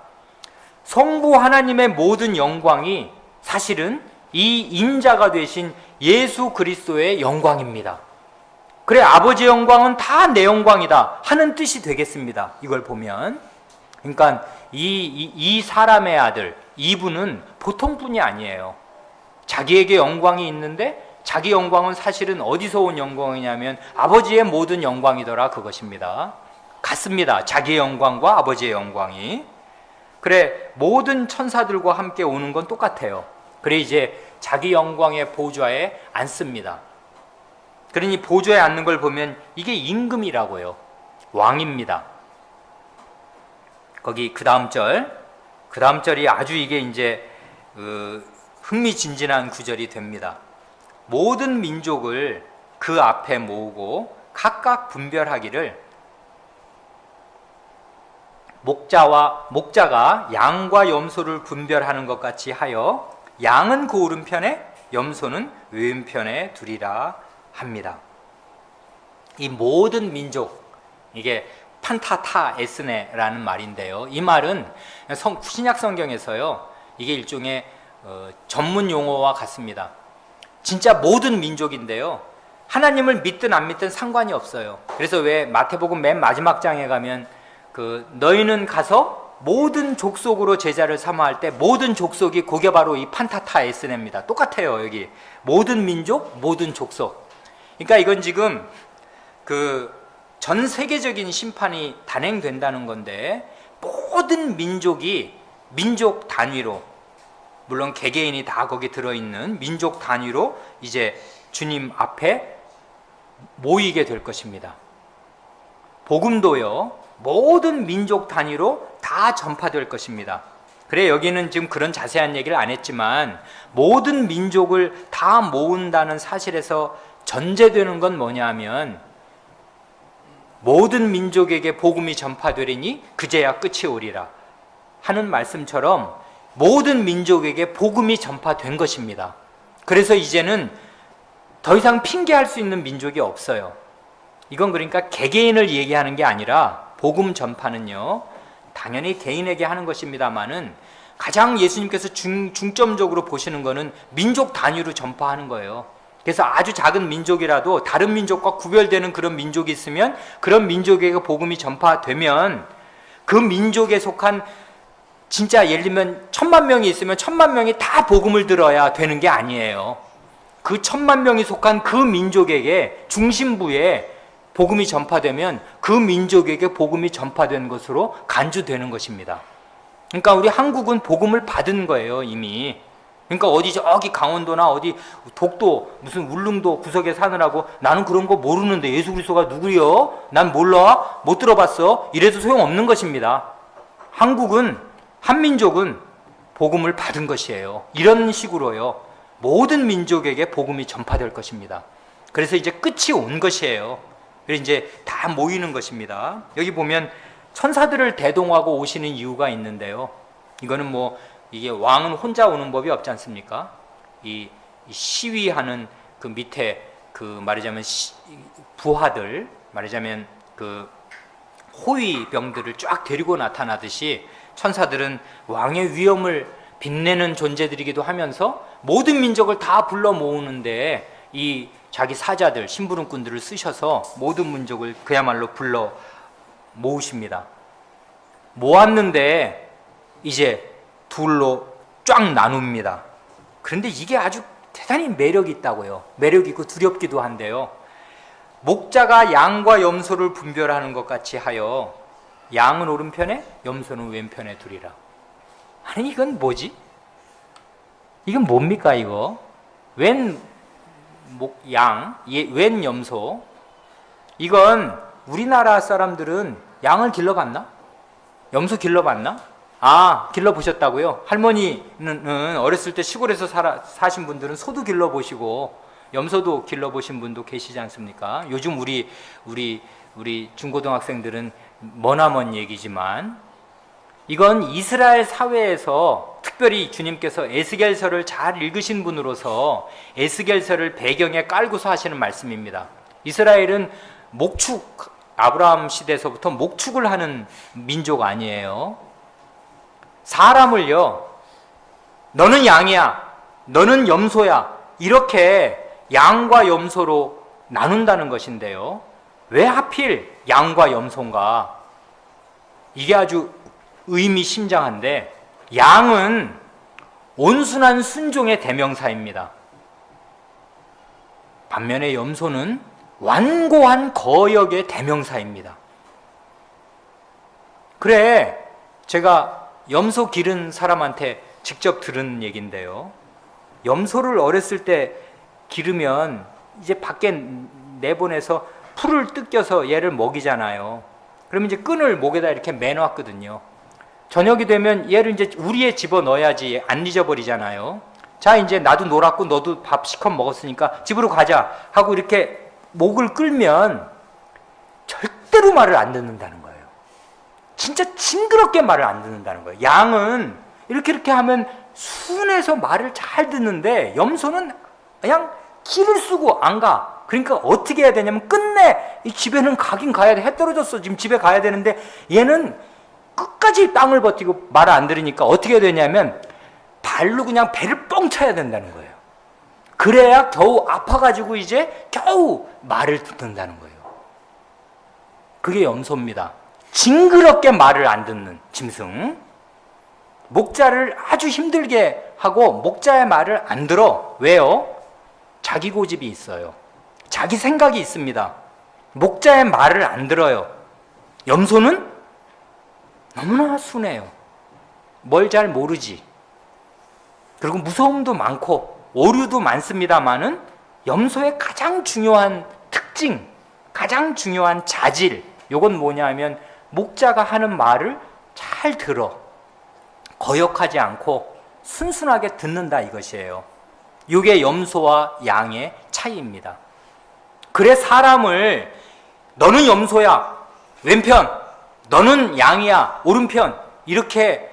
성부 하나님의 모든 영광이 사실은 이 인자가 되신 예수 그리스도의 영광입니다. 그래, 아버지의 영광은 다 내 영광이다 하는 뜻이 되겠습니다. 이걸 보면. 그러니까 이 사람의 아들, 이분은 보통 분이 아니에요. 자기에게 영광이 있는데 자기 영광은 사실은 어디서 온 영광이냐면 아버지의 모든 영광이더라, 그것입니다. 같습니다. 자기의 영광과 아버지의 영광이. 그래, 모든 천사들과 함께 오는 건 똑같아요. 그래, 이제 자기 영광의 보좌에 앉습니다. 그러니 보좌에 앉는 걸 보면 이게 임금이라고요. 왕입니다. 거기 그 다음 절이 아주 이게 이제 흥미진진한 구절이 됩니다. 모든 민족을 그 앞에 모으고 각각 분별하기를 목자가 양과 염소를 분별하는 것 같이 하여 양은 그 오른편에 염소는 왼편에 두리라 합니다. 이 모든 민족, 이게 판타타 에스네라는 말인데요. 이 말은 신약 성경에서요, 이게 일종의 전문 용어와 같습니다. 진짜 모든 민족인데요, 하나님을 믿든 안 믿든 상관이 없어요. 그래서 왜 마태복음 맨 마지막 장에 가면 너희는 가서 모든 족속으로 제자를 삼아할 때 모든 족속이 그게 바로 이 판타타 에스네입니다. 똑같아요. 여기 모든 민족, 모든 족속. 그러니까 이건 지금 전 세계적인 심판이 단행된다는 건데, 모든 민족이 민족 단위로, 물론 개개인이 다 거기 들어있는 민족 단위로 이제 주님 앞에 모이게 될 것입니다. 복음도요, 모든 민족 단위로 다 전파될 것입니다. 그래, 여기는 지금 그런 자세한 얘기를 안 했지만 모든 민족을 다 모은다는 사실에서 전제되는 건 뭐냐 하면, 모든 민족에게 복음이 전파되리니 그제야 끝이 오리라 하는 말씀처럼 모든 민족에게 복음이 전파된 것입니다. 그래서 이제는 더 이상 핑계할 수 있는 민족이 없어요. 이건 그러니까 개개인을 얘기하는 게 아니라, 복음 전파는요, 당연히 개인에게 하는 것입니다만은 가장 예수님께서 중점적으로 보시는 거는 민족 단위로 전파하는 거예요. 그래서 아주 작은 민족이라도 다른 민족과 구별되는 그런 민족이 있으면 그런 민족에게 복음이 전파되면 그 민족에 속한, 진짜 예를 들면 1000만 명이 있으면 1000만 명이 다 복음을 들어야 되는 게 아니에요. 그 1000만 명이 속한 그 민족에게 중심부에 복음이 전파되면 그 민족에게 복음이 전파된 것으로 간주되는 것입니다. 그러니까 우리 한국은 복음을 받은 거예요, 이미. 그러니까 어디 저기 강원도나 어디 독도 무슨 울릉도 구석에 사느라고 나는 그런 거 모르는데 예수 그리스도가 누구요? 난 몰라? 못 들어봤어? 이래도 소용없는 것입니다. 한국은, 한민족은 복음을 받은 것이에요. 이런 식으로요, 모든 민족에게 복음이 전파될 것입니다. 그래서 이제 끝이 온 것이에요. 그래서 이제 다 모이는 것입니다. 여기 보면 천사들을 대동하고 오시는 이유가 있는데요, 이거는 뭐 이게 왕은 혼자 오는 법이 없지 않습니까? 이 시위하는 그 밑에 말하자면 부하들, 말하자면 호위병들을 쫙 데리고 나타나듯이 천사들은 왕의 위엄을 빛내는 존재들이기도 하면서 모든 민족을 다 불러 모으는데 이 자기 사자들, 심부름꾼들을 쓰셔서 모든 민족을 그야말로 불러 모으십니다. 모았는데 이제 둘로 쫙 나눕니다. 그런데 이게 아주 대단히 매력이 있다고요. 매력이 있고 두렵기도 한데요, 목자가 양과 염소를 분별하는 것 같이 하여 양은 오른편에 염소는 왼편에 두리라. 아니 이건 뭐지? 이건 뭡니까 이거? 왼 염소. 이건 우리나라 사람들은 양을 길러봤나? 염소 길러봤나? 아, 길러보셨다고요? 할머니는 어렸을 때 시골에서 사신 분들은 소도 길러보시고 염소도 길러보신 분도 계시지 않습니까? 요즘 우리 중고등학생들은 머나먼 얘기지만, 이건 이스라엘 사회에서 특별히 주님께서 에스겔서를 잘 읽으신 분으로서 에스겔서를 배경에 깔고서 하시는 말씀입니다. 이스라엘은 아브라함 시대에서부터 목축을 하는 민족 아니에요. 사람을요, 너는 양이야, 너는 염소야, 이렇게 양과 염소로 나눈다는 것인데요, 왜 하필 양과 염소인가? 이게 아주 의미심장한데, 양은 온순한 순종의 대명사입니다. 반면에 염소는 완고한 거역의 대명사입니다. 그래, 제가 염소 기른 사람한테 직접 들은 얘기인데요. 염소를 어렸을 때 기르면 이제 밖에 내보내서 풀을 뜯겨서 얘를 먹이잖아요. 그러면 이제 끈을 목에다 이렇게 매놨거든요. 저녁이 되면 얘를 이제 우리에 집어 넣어야지 안 잊어버리잖아요. 자, 이제 나도 놀았고 너도 밥 시컷 먹었으니까 집으로 가자 하고 이렇게 목을 끌면 절대로 말을 안 듣는다는 거예요. 진짜 징그럽게 말을 안 듣는다는 거예요. 양은 이렇게 하면 순해서 말을 잘 듣는데 염소는 그냥 기를 쓰고 안 가. 그러니까 어떻게 해야 되냐면 끝내 이 집에는 가긴 가야 돼. 해 떨어졌어. 지금 집에 가야 되는데 얘는 끝까지 땅을 버티고 말을 안 들으니까 어떻게 해야 되냐면 발로 그냥 배를 뻥 쳐야 된다는 거예요. 그래야 겨우 아파가지고 이제 겨우 말을 듣는다는 거예요. 그게 염소입니다. 징그럽게 말을 안 듣는 짐승. 목자를 아주 힘들게 하고 목자의 말을 안 들어. 왜요? 자기 고집이 있어요. 자기 생각이 있습니다. 목자의 말을 안 들어요. 염소는 너무나 순해요. 뭘 잘 모르지. 그리고 무서움도 많고 오류도 많습니다만은 염소의 가장 중요한 특징, 가장 중요한 자질, 요건 뭐냐 하면 목자가 하는 말을 잘 들어. 거역하지 않고 순순하게 듣는다 이것이에요. 이게 염소와 양의 차이입니다. 그래 사람을 너는 염소야, 왼편, 너는 양이야, 오른편 이렇게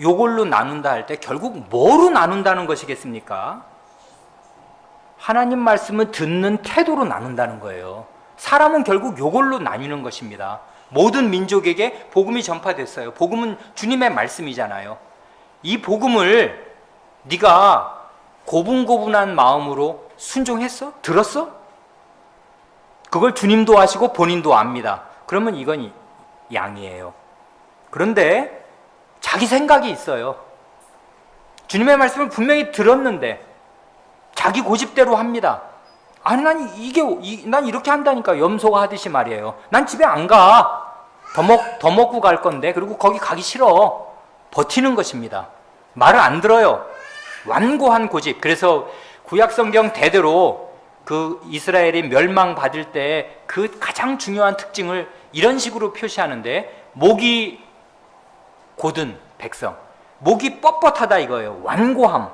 요걸로 나눈다 할 때 결국 뭐로 나눈다는 것이겠습니까? 하나님 말씀을 듣는 태도로 나눈다는 거예요. 사람은 결국 요걸로 나뉘는 것입니다. 모든 민족에게 복음이 전파됐어요. 복음은 주님의 말씀이잖아요. 이 복음을 네가 고분고분한 마음으로 순종했어? 들었어? 그걸 주님도 아시고 본인도 압니다. 그러면 이건 양이에요. 그런데 자기 생각이 있어요. 주님의 말씀을 분명히 들었는데 자기 고집대로 합니다. 아니 난 이렇게 한다니까. 염소가 하듯이 말이에요. 난 집에 안 가. 더 먹고 갈 건데. 그리고 거기 가기 싫어. 버티는 것입니다. 말을 안 들어요. 완고한 고집. 그래서 구약성경 대대로 그 이스라엘이 멸망받을 때 그 가장 중요한 특징을 이런 식으로 표시하는데 목이 곧은 백성. 목이 뻣뻣하다 이거예요. 완고함.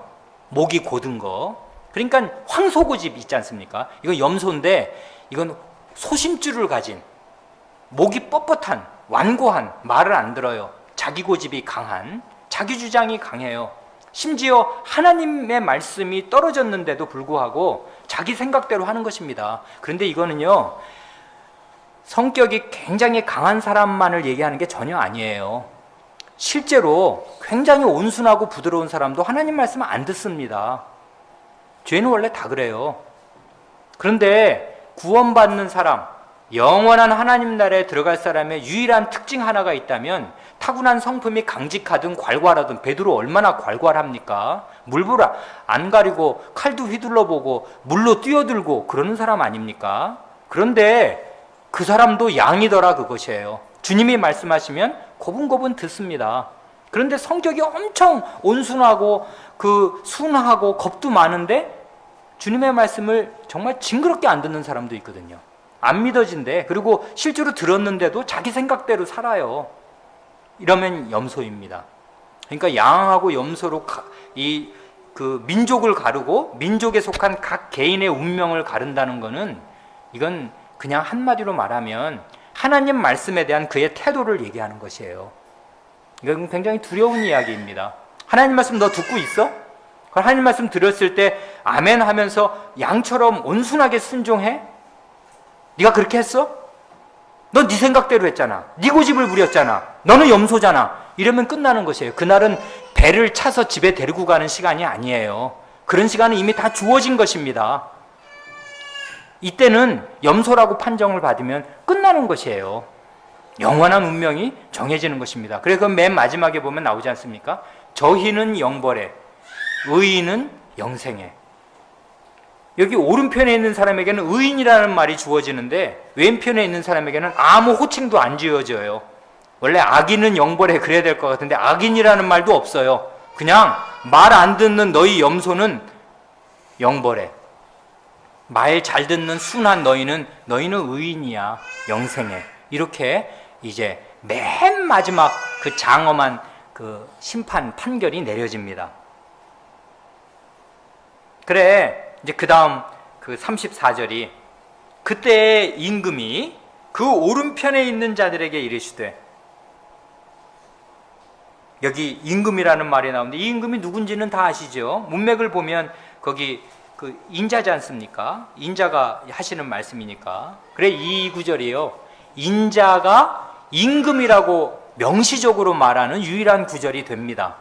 목이 곧은 거. 그러니까 황소고집 있지 않습니까? 이건 염소인데 이건 소심줄을 가진 목이 뻣뻣한 완고한 말을 안 들어요. 자기 고집이 강한 자기 주장이 강해요. 심지어 하나님의 말씀이 떨어졌는데도 불구하고 자기 생각대로 하는 것입니다. 그런데 이거는요 성격이 굉장히 강한 사람만을 얘기하는 게 전혀 아니에요. 실제로 굉장히 온순하고 부드러운 사람도 하나님 말씀을 안 듣습니다. 죄는 원래 다 그래요. 그런데 구원받는 사람, 영원한 하나님 나라에 들어갈 사람의 유일한 특징 하나가 있다면 타고난 성품이 강직하든 괄괄하든 베드로 얼마나 괄괄합니까? 물불 안 가리고 칼도 휘둘러보고 물로 뛰어들고 그러는 사람 아닙니까? 그런데 그 사람도 양이더라 그것이에요. 주님이 말씀하시면 고분고분 듣습니다. 그런데 성격이 엄청 온순하고 순하고 겁도 많은데 주님의 말씀을 정말 징그럽게 안 듣는 사람도 있거든요. 안 믿어진대. 그리고 실제로 들었는데도 자기 생각대로 살아요. 이러면 염소입니다. 그러니까 양하고 염소로 그 민족을 가르고 민족에 속한 각 개인의 운명을 가른다는 것은 이건 그냥 한마디로 말하면 하나님 말씀에 대한 그의 태도를 얘기하는 것이에요. 이건 굉장히 두려운 이야기입니다. 하나님 말씀 너 듣고 있어? 하나님 말씀 들었을 때 아멘 하면서 양처럼 온순하게 순종해? 네가 그렇게 했어? 넌 네 생각대로 했잖아. 네 고집을 부렸잖아. 너는 염소잖아. 이러면 끝나는 것이에요. 그날은 배를 차서 집에 데리고 가는 시간이 아니에요. 그런 시간은 이미 다 주어진 것입니다. 이때는 염소라고 판정을 받으면 끝나는 것이에요. 영원한 운명이 정해지는 것입니다. 그래서 맨 마지막에 보면 나오지 않습니까? 저희는 영벌에, 의인은 영생에. 여기 오른편에 있는 사람에게는 의인이라는 말이 주어지는데 왼편에 있는 사람에게는 아무 호칭도 안 지어져요. 원래 악인은 영벌에 그래야 될 것 같은데 악인이라는 말도 없어요. 그냥 말 안 듣는 너희 염소는 영벌에, 말 잘 듣는 순한 너희는 의인이야, 영생에. 이렇게 이제 맨 마지막 그 장엄한 그 심판 판결이 내려집니다. 그래, 이제 그 다음 그 34절이 그때 임금이 그 오른편에 있는 자들에게 이르시되, 여기 임금이라는 말이 나오는데 이 임금이 누군지는 다 아시죠? 문맥을 보면 거기 그 인자지 않습니까? 인자가 하시는 말씀이니까. 그래, 이 구절이요, 인자가 임금이라고 명시적으로 말하는 유일한 구절이 됩니다.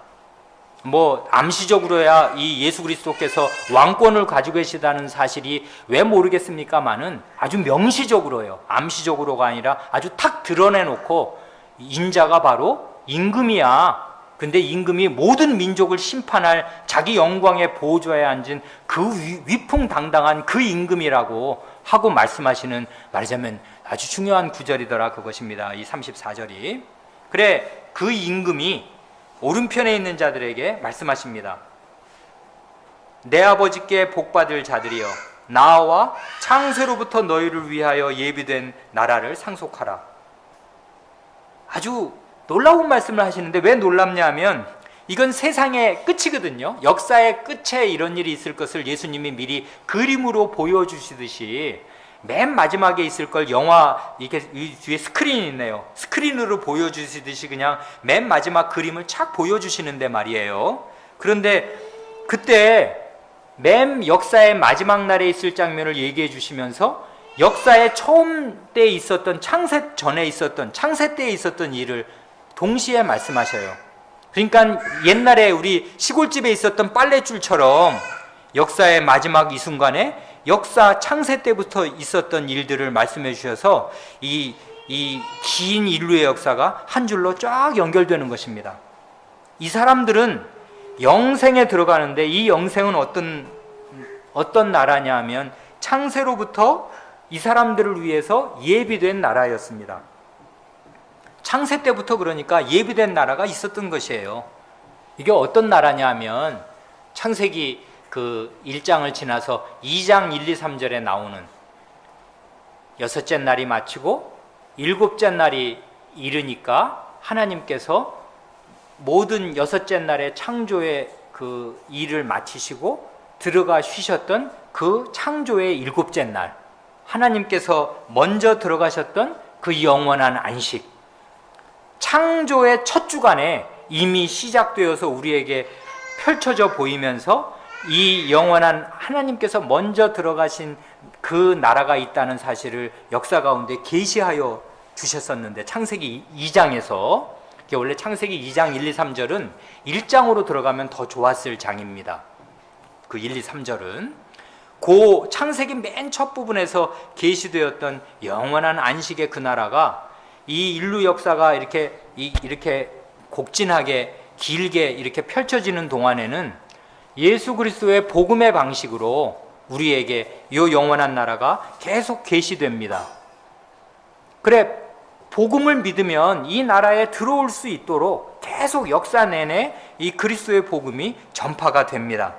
뭐 암시적으로야 이 예수 그리스도께서 왕권을 가지고 계시다는 사실이 왜 모르겠습니까마는 아주 명시적으로요, 암시적으로가 아니라 아주 탁 드러내놓고 인자가 바로 임금이야. 근데 임금이 모든 민족을 심판할 자기 영광의 보좌에 앉은 그 위풍당당한 그 임금이라고 하고 말씀하시는, 말하자면 아주 중요한 구절이더라, 그것입니다. 이 34절이. 그래, 그 임금이 오른편에 있는 자들에게 말씀하십니다. 내 아버지께 복받을 자들이여, 나와 창세로부터 너희를 위하여 예비된 나라를 상속하라. 아주 놀라운 말씀을 하시는데 왜 놀랍냐 하면 이건 세상의 끝이거든요. 역사의 끝에 이런 일이 있을 것을 예수님이 미리 그림으로 보여주시듯이 맨 마지막에 있을 걸 영화, 이게 뒤에 스크린이 있네요. 스크린으로 보여주시듯이 그냥 맨 마지막 그림을 착 보여주시는데 말이에요. 그런데 그때 맨 역사의 마지막 날에 있을 장면을 얘기해 주시면서 역사의 처음 때에 있었던, 창세 전에 있었던, 창세 때에 있었던 일을 동시에 말씀하셔요. 그러니까 옛날에 우리 시골집에 있었던 빨랫줄처럼 역사의 마지막 이 순간에 역사 창세 때부터 있었던 일들을 말씀해 주셔서 이 긴 인류의 역사가 한 줄로 쫙 연결되는 것입니다. 이 사람들은 영생에 들어가는데 이 영생은 어떤 나라냐 하면 창세로부터 이 사람들을 위해서 예비된 나라였습니다. 창세 때부터 그러니까 예비된 나라가 있었던 것이에요. 이게 어떤 나라냐 하면 창세기 그 1장을 지나서 2장 1, 2, 3절에 나오는 여섯째 날이 마치고 일곱째 날이 이르니까 하나님께서 모든 여섯째 날의 창조의 그 일을 마치시고 들어가 쉬셨던 그 창조의 일곱째 날, 하나님께서 먼저 들어가셨던 그 영원한 안식, 창조의 첫 주간에 이미 시작되어서 우리에게 펼쳐져 보이면서 이 영원한 하나님께서 먼저 들어가신 그 나라가 있다는 사실을 역사 가운데 계시하여 주셨었는데, 창세기 2장에서, 원래 창세기 2장 1, 2, 3절은 1장으로 들어가면 더 좋았을 장입니다. 그 1, 2, 3절은 그 창세기 맨 첫 부분에서 계시되었던 영원한 안식의 그 나라가 이 인류 역사가 이렇게 곡진하게 길게 이렇게 펼쳐지는 동안에는 예수 그리스도의 복음의 방식으로 우리에게 이 영원한 나라가 계속 계시됩니다. 그래, 복음을 믿으면 이 나라에 들어올 수 있도록 계속 역사 내내 이 그리스도의 복음이 전파가 됩니다.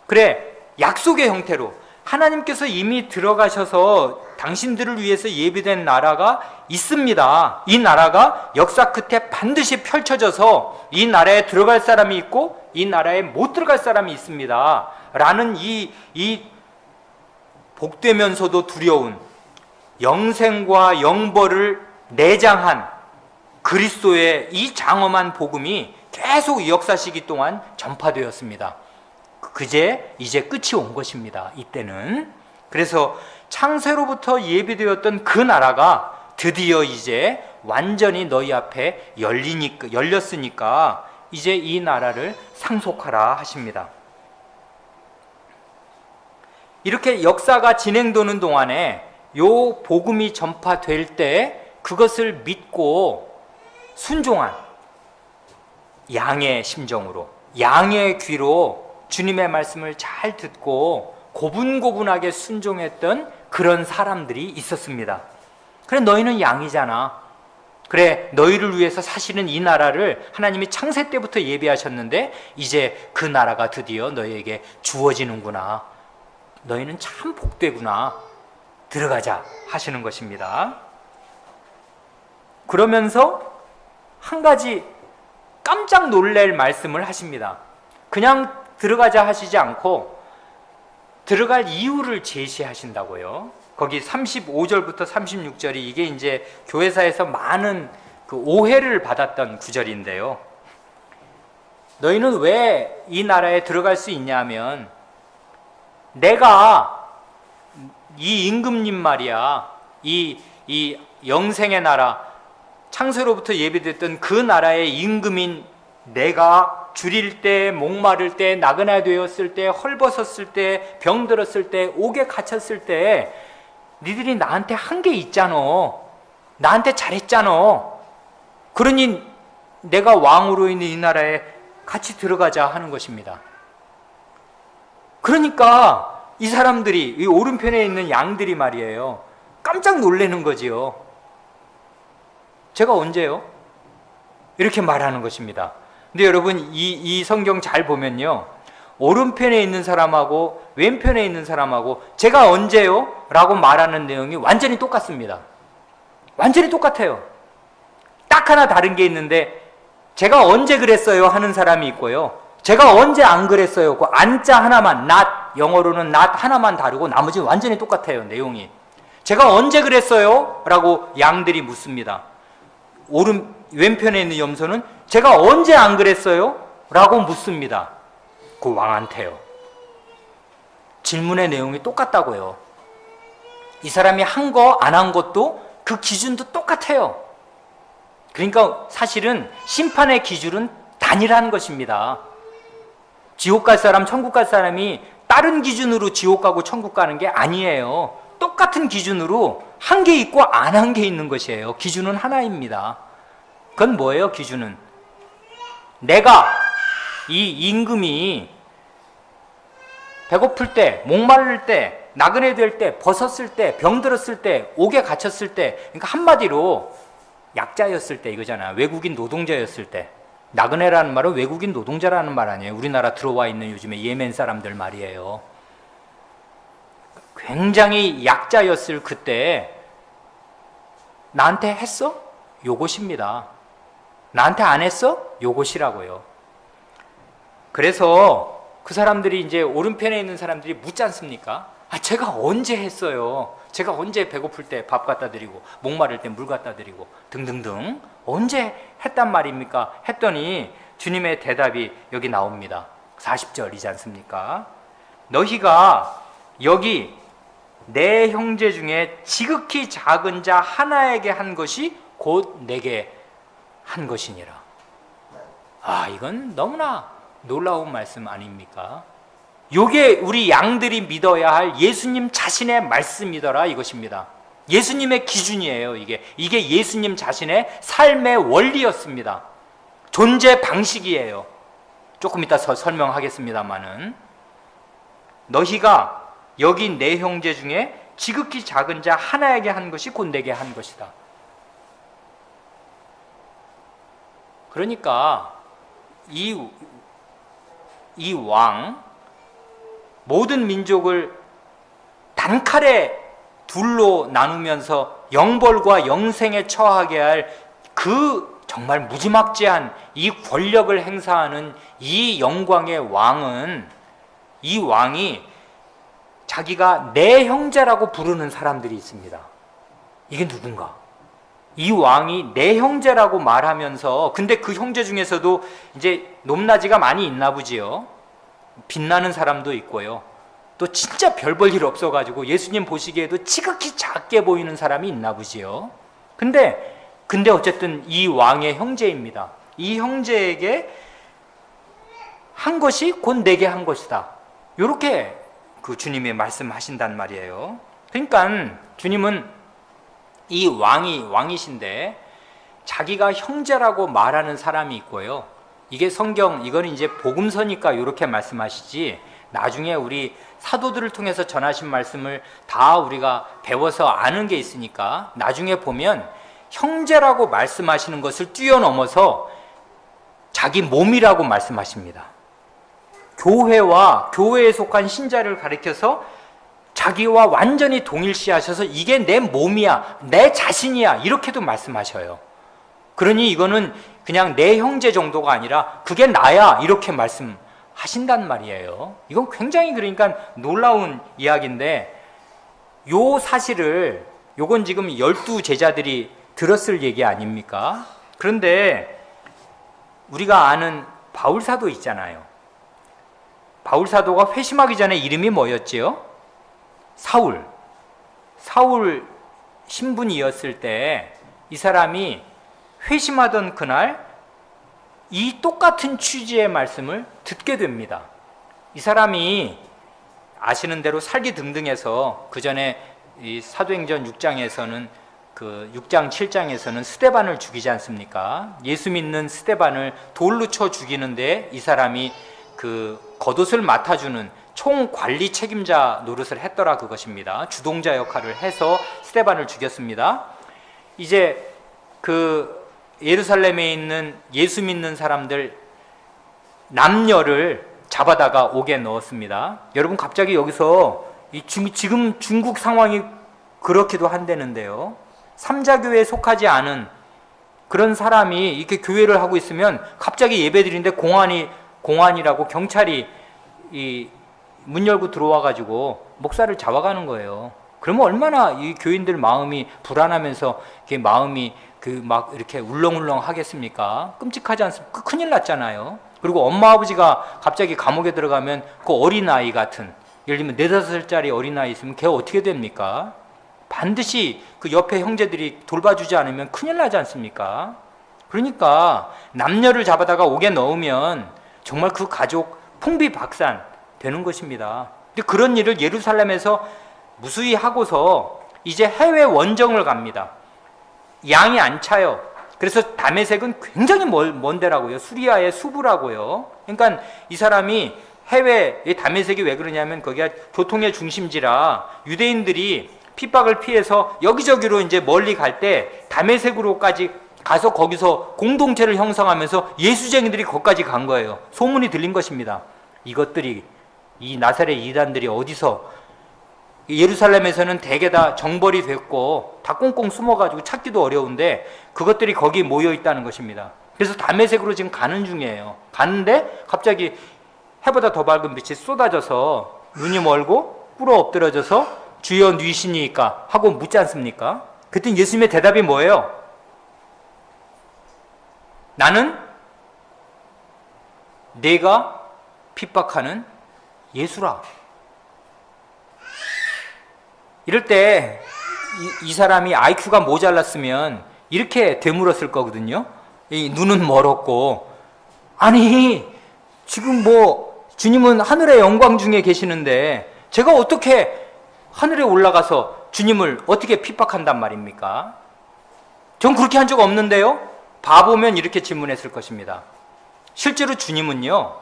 그래, 약속의 형태로 하나님께서 이미 들어가셔서 당신들을 위해서 예비된 나라가 있습니다. 이 나라가 역사 끝에 반드시 펼쳐져서 이 나라에 들어갈 사람이 있고 이 나라에 못 들어갈 사람이 있습니다. 라는 이 복되면서도 두려운 영생과 영벌을 내장한 그리스도의 이 장엄한 복음이 계속 역사 시기 동안 전파되었습니다. 이제 끝이 온 것입니다. 이때는. 그래서 창세로부터 예비되었던 그 나라가 드디어 이제 완전히 너희 앞에 열렸으니까 이제 이 나라를 상속하라 하십니다. 이렇게 역사가 진행되는 동안에 요 복음이 전파될 때 그것을 믿고 순종한 양의 심정으로, 양의 귀로 주님의 말씀을 잘 듣고 고분고분하게 순종했던 그런 사람들이 있었습니다. 그래, 너희는 양이잖아. 그래, 너희를 위해서 사실은 이 나라를 하나님이 창세 때부터 예비하셨는데 이제 그 나라가 드디어 너희에게 주어지는구나. 너희는 참 복되구나. 들어가자 하시는 것입니다. 그러면서 한 가지 깜짝 놀랄 말씀을 하십니다. 그냥 들어가자 하시지 않고 들어갈 이유를 제시하신다고요. 거기 35절부터 36절이 이게 이제 교회사에서 많은 그 오해를 받았던 구절인데요. 너희는 왜 이 나라에 들어갈 수 있냐면 내가 이 임금님 말이야, 이 영생의 나라, 창세로부터 예비됐던 그 나라의 임금인 내가 줄일 때, 목마를 때, 나그네 되었을 때, 헐벗었을 때, 병들었을 때, 옥에 갇혔을 때 니들이 나한테 한 게 있잖아. 나한테 잘했잖아. 그러니 내가 왕으로 있는 이 나라에 같이 들어가자 하는 것입니다. 그러니까 이 사람들이, 이 오른편에 있는 양들이 말이에요, 깜짝 놀라는 거지요. 제가 언제요? 이렇게 말하는 것입니다. 근데 여러분, 이 성경 잘 보면요, 오른편에 있는 사람하고 왼편에 있는 사람하고 제가 언제요? 라고 말하는 내용이 완전히 똑같습니다. 완전히 똑같아요. 딱 하나 다른 게 있는데 제가 언제 그랬어요? 하는 사람이 있고요, 제가 언제 안 그랬어요? 그 안자 하나만, not, 영어로는 not 하나만 다르고 나머지는 완전히 똑같아요, 내용이. 제가 언제 그랬어요? 라고 양들이 묻습니다. 왼편에 있는 염소는 제가 언제 안 그랬어요? 라고 묻습니다. 그 왕한테요. 질문의 내용이 똑같다고요. 이 사람이 한 거, 안 한 것도 그 기준도 똑같아요. 그러니까 사실은 심판의 기준은 단일한 것입니다. 지옥 갈 사람, 천국 갈 사람이 다른 기준으로 지옥 가고 천국 가는 게 아니에요. 똑같은 기준으로 한 게 있고 안 한 게 있는 것이에요. 기준은 하나입니다. 그건 뭐예요? 기준은 내가 이 임금이 배고플 때, 목마를 때, 나그네 될 때, 벗었을 때, 병들었을 때, 옥에 갇혔을 때, 그러니까 한마디로 약자였을 때 이거잖아. 외국인 노동자였을 때. 나그네라는 말은 외국인 노동자라는 말 아니에요. 우리나라 들어와 있는 요즘에 예멘 사람들 말이에요. 굉장히 약자였을 그때 나한테 했어? 요것입니다. 나한테 안 했어? 요것이라고요. 그래서 그 사람들이 이제 오른편에 있는 사람들이 묻지 않습니까? 제가 언제 했어요? 제가 언제 배고플 때 밥 갖다 드리고 목마를 때 물 갖다 드리고 등등등 언제 했단 말입니까? 했더니 주님의 대답이 여기 나옵니다. 40절이지 않습니까? 너희가 여기 내 형제 중에 지극히 작은 자 하나에게 한 것이 곧 내게 한 것이니라. 이건 너무나 놀라운 말씀 아닙니까? 요게 우리 양들이 믿어야 할 예수님 자신의 말씀이더라 이것입니다. 예수님의 기준이에요. 이게 예수님 자신의 삶의 원리였습니다. 존재 방식이에요. 조금 이따 설명하겠습니다마는, 너희가 여기 내 형제 중에 지극히 작은 자 하나에게 한 것이 곧 내게 한 것이다. 그러니까 이 왕, 모든 민족을 단칼에 둘로 나누면서 영벌과 영생에 처하게 할 그 정말 무지막지한 이 권력을 행사하는 이 영광의 왕은, 이 왕이 자기가 내 형제라고 부르는 사람들이 있습니다. 이게 누군가? 이 왕이 내 형제라고 말하면서, 근데 그 형제 중에서도 이제 높낮이가 많이 있나 보지요. 빛나는 사람도 있고요, 또 진짜 별 볼 일 없어가지고 예수님 보시기에도 지극히 작게 보이는 사람이 있나 보지요. 근데 어쨌든 이 왕의 형제입니다. 이 형제에게 한 것이 곧 내게 한 것이다. 이렇게 그 주님이 말씀하신단 말이에요. 그러니까 주님은 이 왕이신데 자기가 형제라고 말하는 사람이 있고요. 이게 성경, 이거는 이제 복음서니까 이렇게 말씀하시지, 나중에 우리 사도들을 통해서 전하신 말씀을 다 우리가 배워서 아는 게 있으니까 나중에 보면 형제라고 말씀하시는 것을 뛰어넘어서 자기 몸이라고 말씀하십니다. 교회와 교회에 속한 신자를 가리켜서 자기와 완전히 동일시하셔서 이게 내 몸이야, 내 자신이야 이렇게도 말씀하셔요. 그러니 이거는 그냥 내 형제 정도가 아니라 그게 나야 이렇게 말씀하신단 말이에요. 이건 굉장히 그러니까 놀라운 이야기인데 요 사실을 요건 지금 12 제자들이 들었을 얘기 아닙니까? 그런데 우리가 아는 바울사도 있잖아요. 바울사도가 회심하기 전에 이름이 뭐였지요? 사울 신분이었을 때 이 사람이 회심하던 그날 이 똑같은 취지의 말씀을 듣게 됩니다. 이 사람이 아시는 대로 살기등등해서 그 전에 이 사도행전 6장에서는 그 6장 7장에서는 스데반을 죽이지 않습니까? 예수 믿는 스데반을 돌로 쳐 죽이는데 이 사람이 그 겉옷을 맡아주는 총관리 책임자 노릇을 했더라 그것입니다. 주동자 역할을 해서 스데반을 죽였습니다. 이제 그 예루살렘에 있는 예수 믿는 사람들 남녀를 잡아다가 옥에 넣었습니다. 여러분 갑자기 여기서 지금 중국 상황이 그렇기도 한다는데요. 삼자교회에 속하지 않은 그런 사람이 이렇게 교회를 하고 있으면 갑자기 예배드리는데 공안이라고 경찰이 이 문 열고 들어와 가지고 목사를 잡아가는 거예요. 그러면 얼마나 이 교인들 마음이 불안하면서 마음이 그 막 이렇게 울렁울렁 하겠습니까? 끔찍하지 않습니까? 큰일 났잖아요. 그리고 엄마 아버지가 갑자기 감옥에 들어가면 그 어린아이 같은 예를 들면 4-5살짜리 어린아이 있으면 걔 어떻게 됩니까? 반드시 그 옆에 형제들이 돌봐주지 않으면 큰일 나지 않습니까? 그러니까 남녀를 잡아다가 옥에 넣으면 정말 그 가족 풍비박산 되는 것입니다. 근데 그런 일을 예루살렘에서 무수히 하고서 이제 해외 원정을 갑니다. 양이 안 차요. 그래서 다메섹은 굉장히 먼 데라고요. 수리아의 수부라고요. 그러니까 이 사람이 해외 다메섹이 왜 그러냐면 거기가 교통의 중심지라 유대인들이 핍박을 피해서 여기저기로 이제 멀리 갈 때 다메섹으로까지 가서 거기서 공동체를 형성하면서 예수쟁이들이 거기까지 간 거예요. 소문이 들린 것입니다. 이것들이 이 나사렛 이단들이 어디서 예루살렘에서는 대개 다 정벌이 됐고 다 꽁꽁 숨어가지고 찾기도 어려운데 그것들이 거기 모여 있다는 것입니다. 그래서 다메섹으로 지금 가는 중이에요. 가는데 갑자기 해보다 더 밝은 빛이 쏟아져서 눈이 멀고 꿇어 엎드려져서 주여 누이시니까 하고 묻지 않습니까? 그때 예수님의 대답이 뭐예요? 나는 내가 핍박하는 예수라. 이럴 때 이 사람이 IQ가 모자랐으면 이렇게 되물었을 거거든요. 이 눈은 멀었고 아니 지금 뭐 주님은 하늘의 영광 중에 계시는데 제가 어떻게 하늘에 올라가서 주님을 어떻게 핍박한단 말입니까? 전 그렇게 한 적 없는데요. 바보면 이렇게 질문했을 것입니다. 실제로 주님은요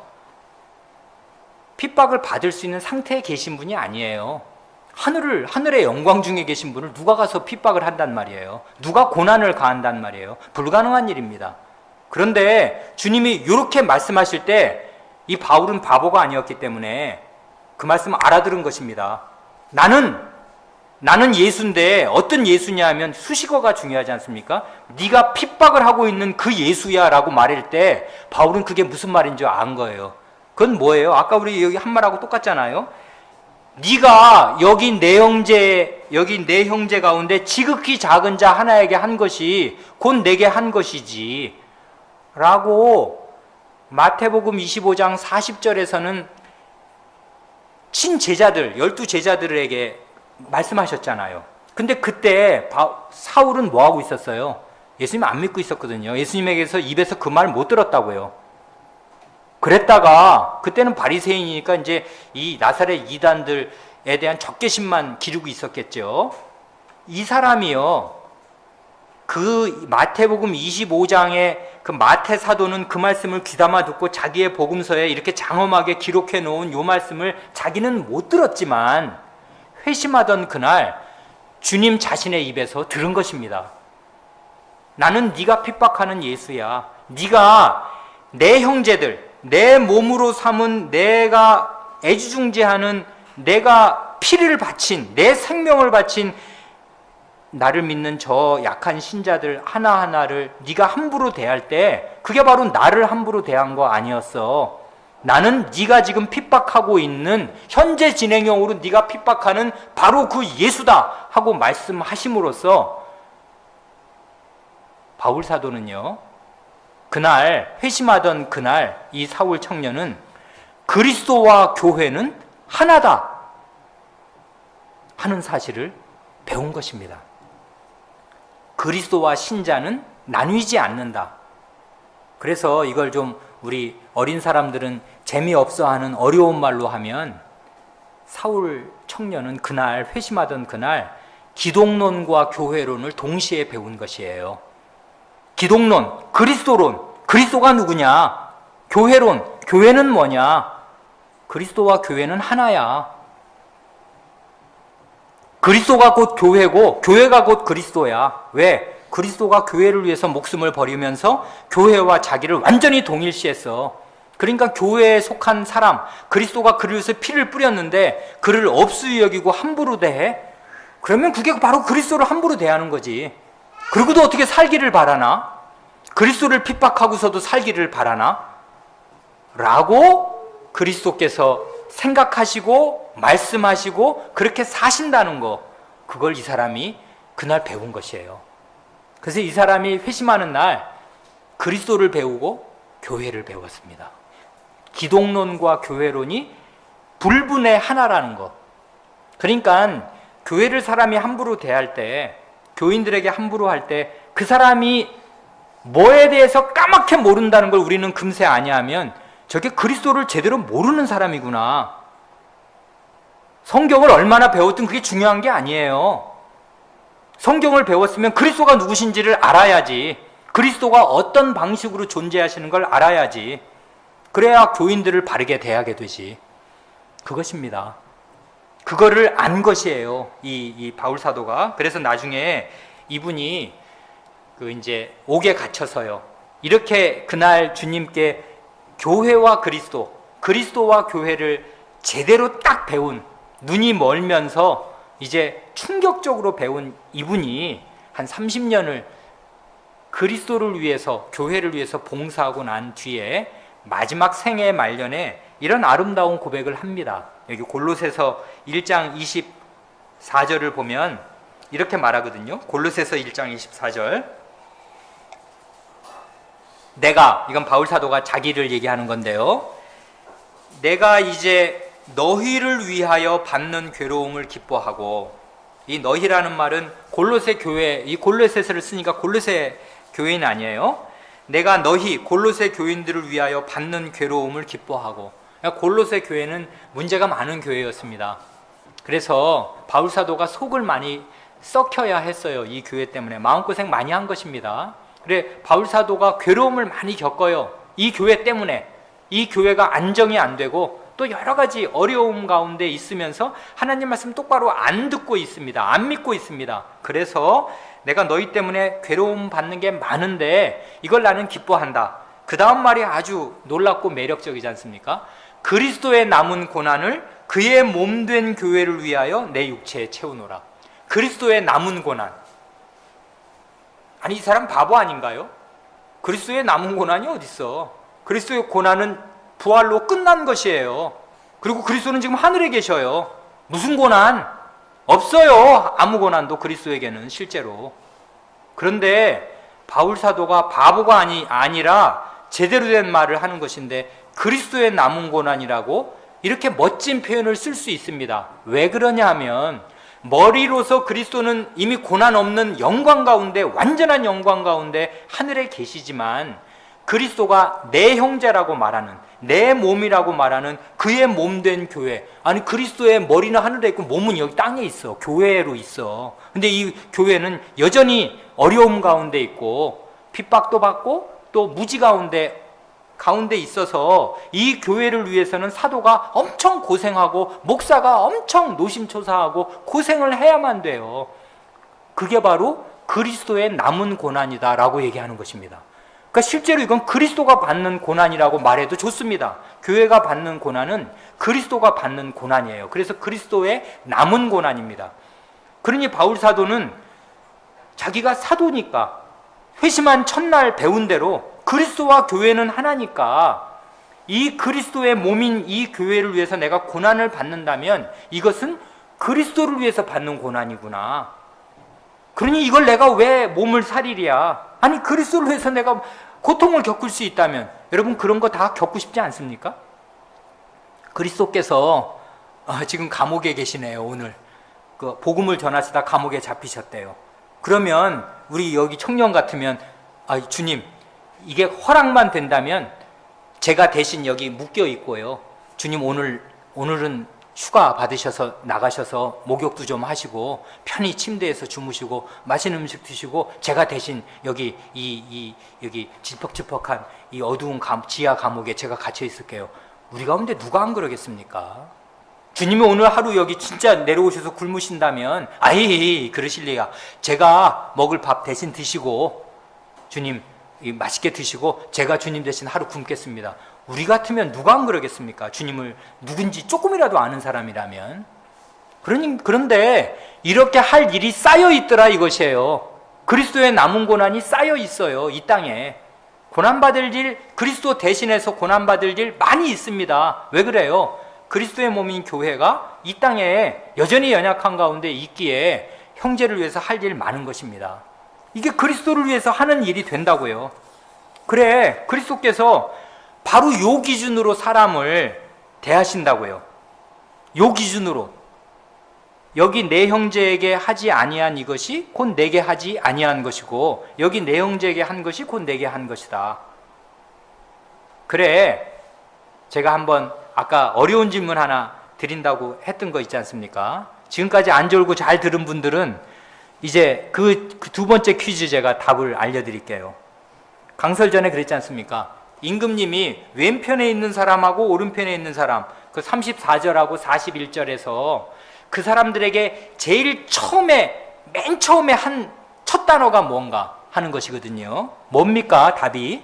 핍박을 받을 수 있는 상태에 계신 분이 아니에요. 하늘의 영광 중에 계신 분을 누가 가서 핍박을 한단 말이에요. 누가 고난을 가한단 말이에요. 불가능한 일입니다. 그런데 주님이 이렇게 말씀하실 때 이 바울은 바보가 아니었기 때문에 그 말씀을 알아들은 것입니다. 나는 예수인데 어떤 예수냐 하면 수식어가 중요하지 않습니까? 네가 핍박을 하고 있는 그 예수야 라고 말할 때 바울은 그게 무슨 말인 줄 안 거예요. 그건 뭐예요? 아까 우리 여기 한 말하고 똑같잖아요. 네가 여기 내 형제 가운데 지극히 작은 자 하나에게 한 것이 곧 내게 한 것이지 라고 마태복음 25장 40절에서는 친제자들 12제자들에게 말씀하셨잖아요. 근데 그때 사울은 뭐하고 있었어요? 예수님 안 믿고 있었거든요. 예수님에게서 입에서 그 말 못 들었다고요. 그랬다가 그때는 바리새인이니까 이제 이 나사렛 이단들에 대한 적개심만 기르고 있었겠죠. 이 사람이요 그 마태복음 25장의 그 마태 사도는 그 말씀을 귀담아 듣고 자기의 복음서에 이렇게 장엄하게 기록해 놓은 요 말씀을 자기는 못 들었지만 회심하던 그날 주님 자신의 입에서 들은 것입니다. 나는 네가 핍박하는 예수야. 네가 내 형제들, 내 몸으로 삼은 내가 애지중지하는 내가 피를 바친 내 생명을 바친 나를 믿는 저 약한 신자들 하나하나를 네가 함부로 대할 때 그게 바로 나를 함부로 대한 거 아니었어. 나는 네가 지금 핍박하고 있는 현재 진행형으로 네가 핍박하는 바로 그 예수다 하고 말씀하심으로써 바울 사도는요, 그날 회심하던 그날 이 사울 청년은 그리스도와 교회는 하나다 하는 사실을 배운 것입니다. 그리스도와 신자는 나뉘지 않는다. 그래서 이걸 좀 우리 어린 사람들은 재미없어 하는 어려운 말로 하면 사울 청년은 그날 회심하던 그날 기독론과 교회론을 동시에 배운 것이에요. 기독론, 그리스도론, 그리스도가 누구냐? 교회론, 교회는 뭐냐? 그리스도와 교회는 하나야. 그리스도가 곧 교회고 교회가 곧 그리스도야. 왜? 그리스도가 교회를 위해서 목숨을 버리면서 교회와 자기를 완전히 동일시했어. 그러니까 교회에 속한 사람, 그리스도가 그를 위해서 피를 뿌렸는데 그를 업수히 여기고 함부로 대해? 그러면 그게 바로 그리스도를 함부로 대하는 거지. 그리고도 어떻게 살기를 바라나? 그리스도를 핍박하고서도 살기를 바라나? 라고 그리스도께서 생각하시고 말씀하시고 그렇게 사신다는 거, 그걸 이 사람이 그날 배운 것이에요. 그래서 이 사람이 회심하는 날 그리스도를 배우고 교회를 배웠습니다. 기독론과 교회론이 불분의 하나라는 것. 그러니까 교회를 사람이 함부로 대할 때, 교인들에게 함부로 할 때 그 사람이 뭐에 대해서 까맣게 모른다는 걸 우리는 금세 아냐하면 저게 그리스도를 제대로 모르는 사람이구나. 성경을 얼마나 배웠든 그게 중요한 게 아니에요. 성경을 배웠으면 그리스도가 누구신지를 알아야지. 그리스도가 어떤 방식으로 존재하시는 걸 알아야지. 그래야 교인들을 바르게 대하게 되지. 그것입니다. 그거를 안 것이에요. 이 바울 사도가. 그래서 나중에 이분이 이제 옥에 갇혀서요. 이렇게 그날 주님께 교회와 그리스도, 그리스도와 교회를 제대로 딱 배운, 눈이 멀면서 이제 충격적으로 배운 이분이 한 30년을 그리스도를 위해서, 교회를 위해서 봉사하고 난 뒤에 마지막 생애 말년에 이런 아름다운 고백을 합니다. 여기 골로새서 1장 24절을 보면 이렇게 말하거든요. 골로새서 1장 24절. 내가, 이건 바울 사도가 자기를 얘기하는 건데요. 내가 이제 너희를 위하여 받는 괴로움을 기뻐하고, 이 너희라는 말은 골로새 교회, 이 골로새서를 쓰니까 골로새 교회는 아니에요. 내가 너희 골로새 교인들을 위하여 받는 괴로움을 기뻐하고. 그러니까 골로새 교회는 문제가 많은 교회였습니다. 그래서 바울 사도가 속을 많이 썩혀야 했어요. 이 교회 때문에 마음고생 많이 한 것입니다. 그래, 바울 사도가 괴로움을 많이 겪어요. 이 교회 때문에. 이 교회가 안정이 안 되고 또 여러 가지 어려움 가운데 있으면서 하나님 말씀 똑바로 안 듣고 있습니다. 안 믿고 있습니다. 그래서 내가 너희 때문에 괴로움 받는 게 많은데 이걸 나는 기뻐한다. 그 다음 말이 아주 놀랍고 매력적이지 않습니까? 그리스도의 남은 고난을 그의 몸된 교회를 위하여 내 육체에 채우노라. 그리스도의 남은 고난. 아니, 이 사람 바보 아닌가요? 그리스도의 남은 고난이 어딨어? 그리스도의 고난은 부활로 끝난 것이에요. 그리고 그리스도는 지금 하늘에 계셔요. 무슨 고난? 없어요. 아무 고난도 그리스도에게는 실제로. 그런데 바울 사도가 바보가 아니라 제대로 된 말을 하는 것인데 그리스도의 남은 고난이라고 이렇게 멋진 표현을 쓸 수 있습니다. 왜 그러냐 하면 머리로서 그리스도는 이미 고난 없는 영광 가운데, 완전한 영광 가운데 하늘에 계시지만 그리스도가 내 형제라고 말하는, 내 몸이라고 말하는 그의 몸된 교회, 아니 그리스도의 머리는 하늘에 있고 몸은 여기 땅에 있어. 교회로 있어. 근데 이 교회는 여전히 어려움 가운데 있고 핍박도 받고 또 무지 가운데 있어서 이 교회를 위해서는 사도가 엄청 고생하고 목사가 엄청 노심초사하고 고생을 해야만 돼요. 그게 바로 그리스도의 남은 고난이다라고 얘기하는 것입니다. 그러니까 실제로 이건 그리스도가 받는 고난이라고 말해도 좋습니다. 교회가 받는 고난은 그리스도가 받는 고난이에요. 그래서 그리스도의 남은 고난입니다. 그러니 바울 사도는 자기가 사도니까 회심한 첫날 배운 대로 그리스도와 교회는 하나니까 이 그리스도의 몸인 이 교회를 위해서 내가 고난을 받는다면 이것은 그리스도를 위해서 받는 고난이구나. 그러니 이걸 내가 왜 몸을 살이랴? 아니 그리스도를 위해서 내가 고통을 겪을 수 있다면 여러분 그런 거 다 겪고 싶지 않습니까? 그리스도께서 지금 감옥에 계시네요. 오늘 그 복음을 전하시다 감옥에 잡히셨대요. 그러면 우리 여기 청년 같으면 주님 이게 허락만 된다면 제가 대신 여기 묶여 있고요. 주님 오늘은 휴가 받으셔서 나가셔서 목욕도 좀 하시고 편히 침대에서 주무시고 맛있는 음식 드시고 제가 대신 여기 여기 지퍽지퍽한 이 어두운 지하 감옥에 제가 갇혀 있을게요. 우리 가운데 누가 안 그러겠습니까? 주님이 오늘 하루 여기 진짜 내려오셔서 굶으신다면 그러실 리가. 제가 먹을 밥 대신 드시고 주님 맛있게 드시고 제가 주님 대신 하루 굶겠습니다. 우리 같으면 누가 안 그러겠습니까? 주님을 누군지 조금이라도 아는 사람이라면. 그런데 이렇게 할 일이 쌓여 있더라 이것이에요. 그리스도의 남은 고난이 쌓여 있어요. 이 땅에 고난받을 일, 그리스도 대신해서 고난받을 일 많이 있습니다. 왜 그래요? 그리스도의 몸인 교회가 이 땅에 여전히 연약한 가운데 있기에 형제를 위해서 할 일 많은 것입니다. 이게 그리스도를 위해서 하는 일이 된다고요. 그래, 그리스도께서 바로 요 기준으로 사람을 대하신다고요. 요 기준으로. 여기 내 형제에게 하지 아니한 이것이 곧 내게 하지 아니한 것이고 여기 내 형제에게 한 것이 곧 내게 한 것이다. 그래, 제가 한번 아까 어려운 질문 하나 드린다고 했던 거 있지 않습니까? 지금까지 안 졸고 잘 들은 분들은 이제 그 두 번째 퀴즈 제가 답을 알려드릴게요. 강설 전에 그랬지 않습니까? 임금님이 왼편에 있는 사람하고 오른편에 있는 사람, 그 34절하고 41절에서 그 사람들에게 제일 맨 처음에 한 첫 단어가 뭔가 하는 것이거든요. 뭡니까? 답이?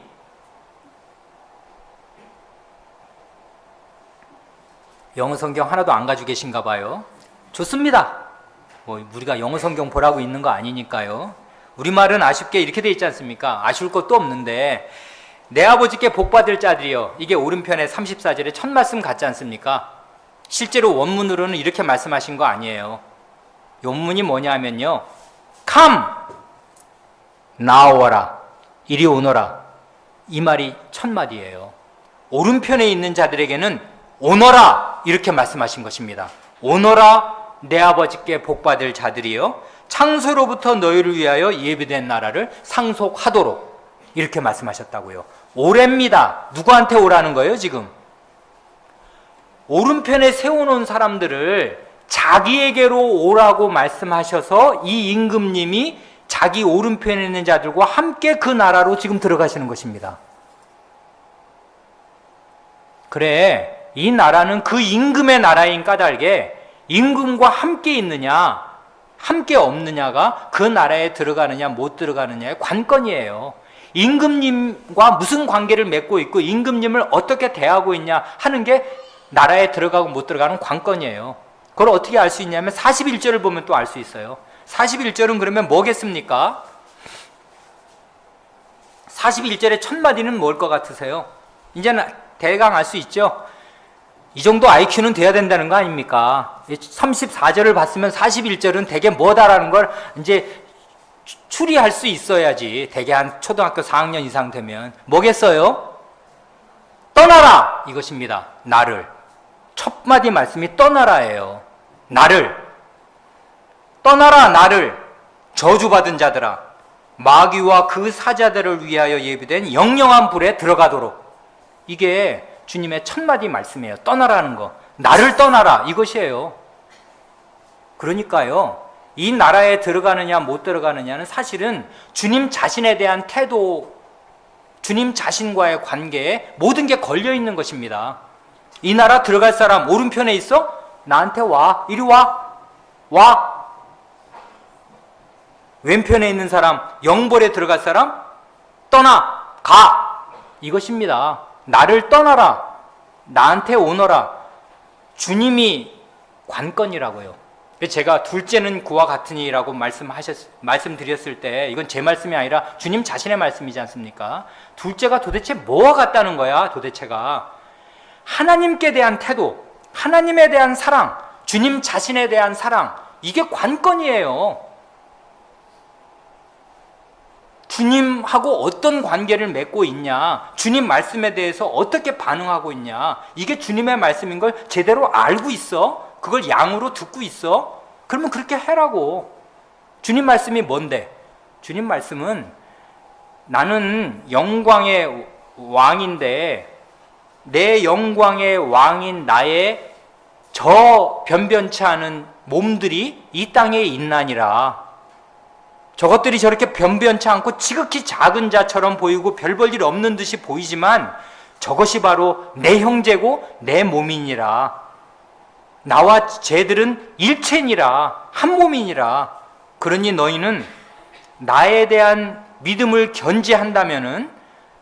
영어 성경 하나도 안 가지고 계신가 봐요. 좋습니다. 우리가 영어 성경 보라고 있는 거 아니니까요. 우리말은 아쉽게 이렇게 돼 있지 않습니까? 아쉬울 것도 없는데 내 아버지께 복받을 자들이여, 이게 오른편에 34절에 첫 말씀 같지 않습니까? 실제로 원문으로는 이렇게 말씀하신 거 아니에요. 원문이 뭐냐 하면요, come, 나오라, 이리 오너라, 이 말이 첫 마디예요. 오른편에 있는 자들에게는 오너라 이렇게 말씀하신 것입니다. 오너라, 내 아버지께 복받을 자들이여, 창세로부터 너희를 위하여 예비된 나라를 상속하도록, 이렇게 말씀하셨다고요. 오랍니다. 누구한테 오라는 거예요 지금? 오른편에 세워놓은 사람들을 자기에게로 오라고 말씀하셔서 이 임금님이 자기 오른편에 있는 자들과 함께 그 나라로 지금 들어가시는 것입니다. 그래, 이 나라는 그 임금의 나라인 까닭에 임금과 함께 있느냐 함께 없느냐가 그 나라에 들어가느냐 못 들어가느냐의 관건이에요. 임금님과 무슨 관계를 맺고 있고 임금님을 어떻게 대하고 있냐 하는 게 나라에 들어가고 못 들어가는 관건이에요. 그걸 어떻게 알 수 있냐면 41절을 보면 또 알 수 있어요. 41절은 그러면 뭐겠습니까? 41절의 첫 마디는 뭘 것 같으세요? 이제는 대강 알 수 있죠? 이 정도 IQ는 돼야 된다는 거 아닙니까? 34절을 봤으면 41절은 대개 뭐다라는 걸 이제 추리할 수 있어야지. 대개 한 초등학교 4학년 이상 되면 뭐겠어요? 떠나라! 이것입니다. 나를. 첫 마디 말씀이 떠나라예요. 나를. 떠나라 나를, 저주받은 자들아, 마귀와 그 사자들을 위하여 예비된 영영한 불에 들어가도록. 이게 주님의 첫 마디 말씀이에요. 떠나라는 거. 나를 떠나라, 이것이에요. 그러니까요, 이 나라에 들어가느냐 못 들어가느냐는 사실은 주님 자신에 대한 태도, 주님 자신과의 관계에 모든 게 걸려 있는 것입니다. 이 나라 들어갈 사람 오른편에 있어? 나한테 와. 이리 와. 와. 왼편에 있는 사람, 영벌에 들어갈 사람? 떠나. 가. 이것입니다. 나를 떠나라. 나한테 오너라. 주님이 관건이라고요. 제가 둘째는 그와 같으니라고 말씀드렸을 때 이건 제 말씀이 아니라 주님 자신의 말씀이지 않습니까? 둘째가 도대체 뭐와 같다는 거야, 도대체가. 하나님께 대한 태도, 하나님에 대한 사랑, 주님 자신에 대한 사랑, 이게 관건이에요. 주님하고 어떤 관계를 맺고 있냐, 주님 말씀에 대해서 어떻게 반응하고 있냐, 이게 주님의 말씀인 걸 제대로 알고 있어? 그걸 양으로 듣고 있어? 그러면 그렇게 해라고. 주님 말씀이 뭔데? 주님 말씀은 나는 영광의 왕인데 내 영광의 왕인 나의 저 변변치 않은 몸들이 이 땅에 있나니라. 저것들이 저렇게 변변치 않고 지극히 작은 자처럼 보이고 별 볼 일 없는 듯이 보이지만 저것이 바로 내 형제고 내 몸이니라. 나와 쟤들은 일체니라. 한 몸이니라. 그러니 너희는 나에 대한 믿음을 견지한다면은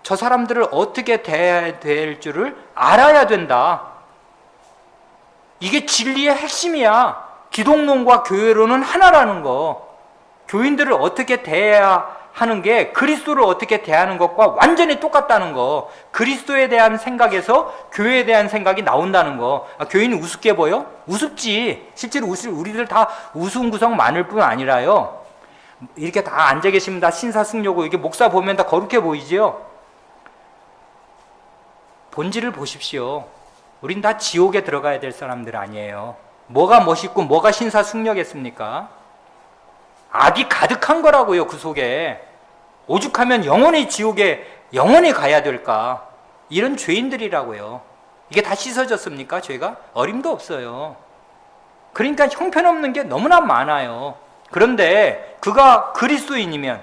저 사람들을 어떻게 대해야 될 줄을 알아야 된다. 이게 진리의 핵심이야. 기독론과 교회론은 하나라는 거. 교인들을 어떻게 대해야 하는 게 그리스도를 어떻게 대하는 것과 완전히 똑같다는 거. 그리스도에 대한 생각에서 교회에 대한 생각이 나온다는 거. 교인이 우습게 보여? 우습지. 실제로 우리들 다 우스운 구성 많을 뿐 아니라요. 이렇게 다 앉아 계시면 다 신사숙녀고 이게 목사 보면 다 거룩해 보이지요? 본질을 보십시오. 우린 다 지옥에 들어가야 될 사람들 아니에요. 뭐가 멋있고 뭐가 신사숙녀겠습니까? 악이 가득한 거라고요, 그 속에. 오죽하면 영원히 지옥에 영원히 가야 될까? 이런 죄인들이라고요. 이게 다 씻어졌습니까, 죄가? 어림도 없어요. 그러니까 형편없는 게 너무나 많아요. 그런데 그가 그리스도인이면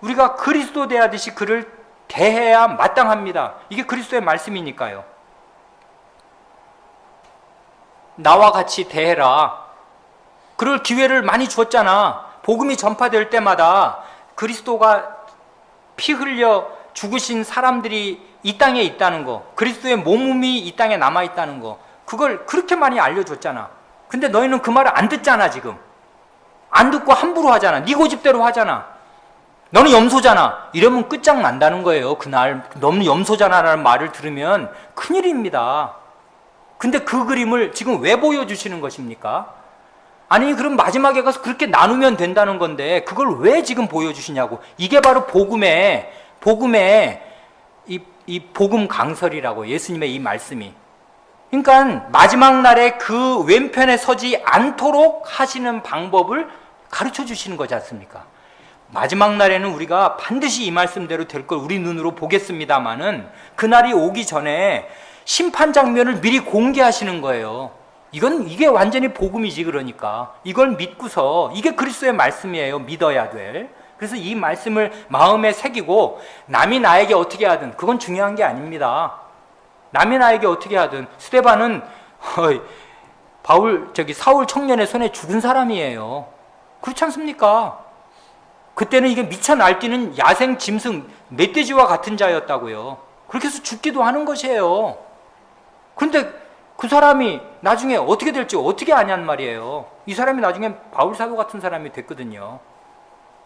우리가 그리스도 대하듯이 그를 대해야 마땅합니다. 이게 그리스도의 말씀이니까요. 나와 같이 대해라. 그럴 기회를 많이 주었잖아. 복음이 전파될 때마다 그리스도가 피 흘려 죽으신 사람들이 이 땅에 있다는 거, 그리스도의 몸이 이 땅에 남아있다는 거, 그걸 그렇게 많이 알려줬잖아. 근데 너희는 그 말을 안 듣잖아. 지금 안 듣고 함부로 하잖아. 네 고집대로 하잖아. 너는 염소잖아. 이러면 끝장난다는 거예요. 그날 너는 염소잖아라는 말을 들으면 큰일입니다. 근데 그 그림을 지금 왜 보여주시는 것입니까? 아니 그럼 마지막에 가서 그렇게 나누면 된다는 건데 그걸 왜 지금 보여주시냐고. 이게 바로 복음의 이 복음 강설이라고, 예수님의 이 말씀이. 그러니까 마지막 날에 그 왼편에 서지 않도록 하시는 방법을 가르쳐 주시는 거지 않습니까? 마지막 날에는 우리가 반드시 이 말씀대로 될 걸 우리 눈으로 보겠습니다마는 그날이 오기 전에 심판 장면을 미리 공개하시는 거예요. 이게 완전히 복음이지. 그러니까 이걸 믿고서, 이게 그리스도의 말씀이에요. 믿어야 될. 그래서 이 말씀을 마음에 새기고 남이 나에게 어떻게 하든 그건 중요한 게 아닙니다. 남이 나에게 어떻게 하든. 스데반은 사울 청년의 손에 죽은 사람이에요. 그렇지 않습니까? 그때는 이게 미쳐 날뛰는 야생 짐승 멧돼지와 같은 자였다고요. 그렇게 해서 죽기도 하는 것이에요. 그런데 그 사람이 나중에 어떻게 될지 어떻게 아냔 말이에요. 이 사람이 나중에 바울사도 같은 사람이 됐거든요.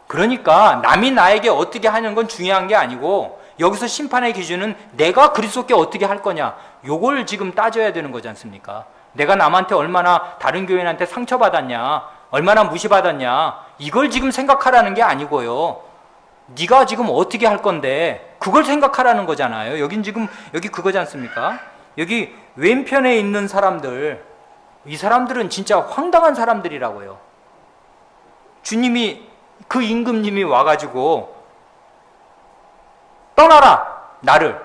그러니까 남이 나에게 어떻게 하는 건 중요한 게 아니고 여기서 심판의 기준은 내가 그리스도께 어떻게 할 거냐, 요걸 지금 따져야 되는 거지 않습니까? 내가 남한테 얼마나 다른 교인한테 상처받았냐, 얼마나 무시받았냐, 이걸 지금 생각하라는 게 아니고요. 네가 지금 어떻게 할 건데 그걸 생각하라는 거잖아요. 여기 그거지 않습니까? 여기 왼편에 있는 사람들, 이 사람들은 진짜 황당한 사람들이라고요. 주님이, 그 임금님이 와가지고 떠나라 나를.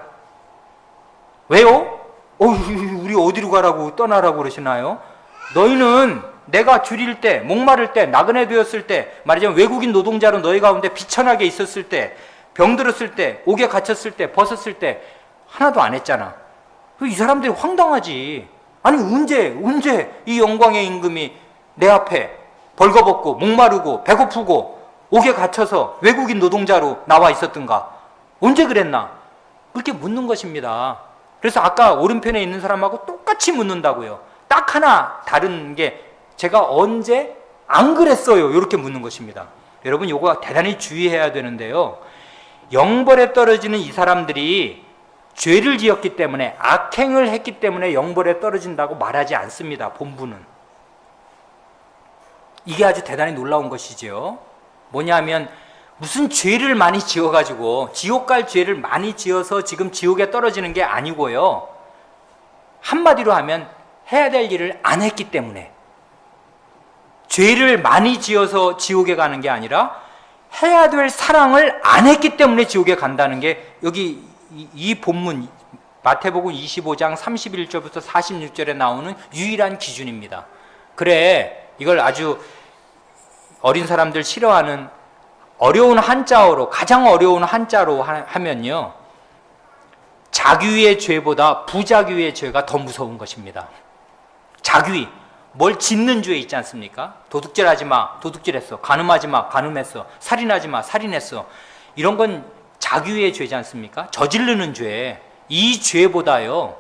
왜요? 우리 어디로 가라고 떠나라고 그러시나요? 너희는 내가 줄일 때, 목마를 때, 나그네 되었을 때, 말하자면 외국인 노동자로 너희 가운데 비천하게 있었을 때, 병들었을 때, 옥에 갇혔을 때, 벗었을 때 하나도 안 했잖아. 이 사람들이 황당하지. 아니 언제 이 영광의 임금이 내 앞에 벌거벗고 목마르고 배고프고 옥에 갇혀서 외국인 노동자로 나와 있었던가? 언제 그랬나? 그렇게 묻는 것입니다. 그래서 아까 오른편에 있는 사람하고 똑같이 묻는다고요. 딱 하나 다른 게 제가 언제 안 그랬어요? 이렇게 묻는 것입니다. 여러분 이거 대단히 주의해야 되는데요. 영벌에 떨어지는 이 사람들이 죄를 지었기 때문에, 악행을 했기 때문에 영벌에 떨어진다고 말하지 않습니다. 본문은. 이게 아주 대단히 놀라운 것이죠. 뭐냐면 무슨 죄를 많이 지어가지고 지옥 갈 죄를 많이 지어서 지금 지옥에 떨어지는 게 아니고요. 한마디로 하면 해야 될 일을 안 했기 때문에, 죄를 많이 지어서 지옥에 가는 게 아니라 해야 될 사랑을 안 했기 때문에 지옥에 간다는 게 여기 이 본문 마태복음 25장 31절부터 46절에 나오는 유일한 기준입니다. 그래, 이걸 아주 어린 사람들 싫어하는 어려운 한자어로, 가장 어려운 한자로 하면요, 자귀의 죄보다 부자귀의 죄가 더 무서운 것입니다. 자귀, 뭘 짓는 죄 있지 않습니까? 도둑질하지 마, 도둑질했어. 간음하지 마, 간음했어. 살인하지 마, 살인했어. 이런 건 자귀의 죄지 않습니까? 저지르는 죄. 이 죄보다요,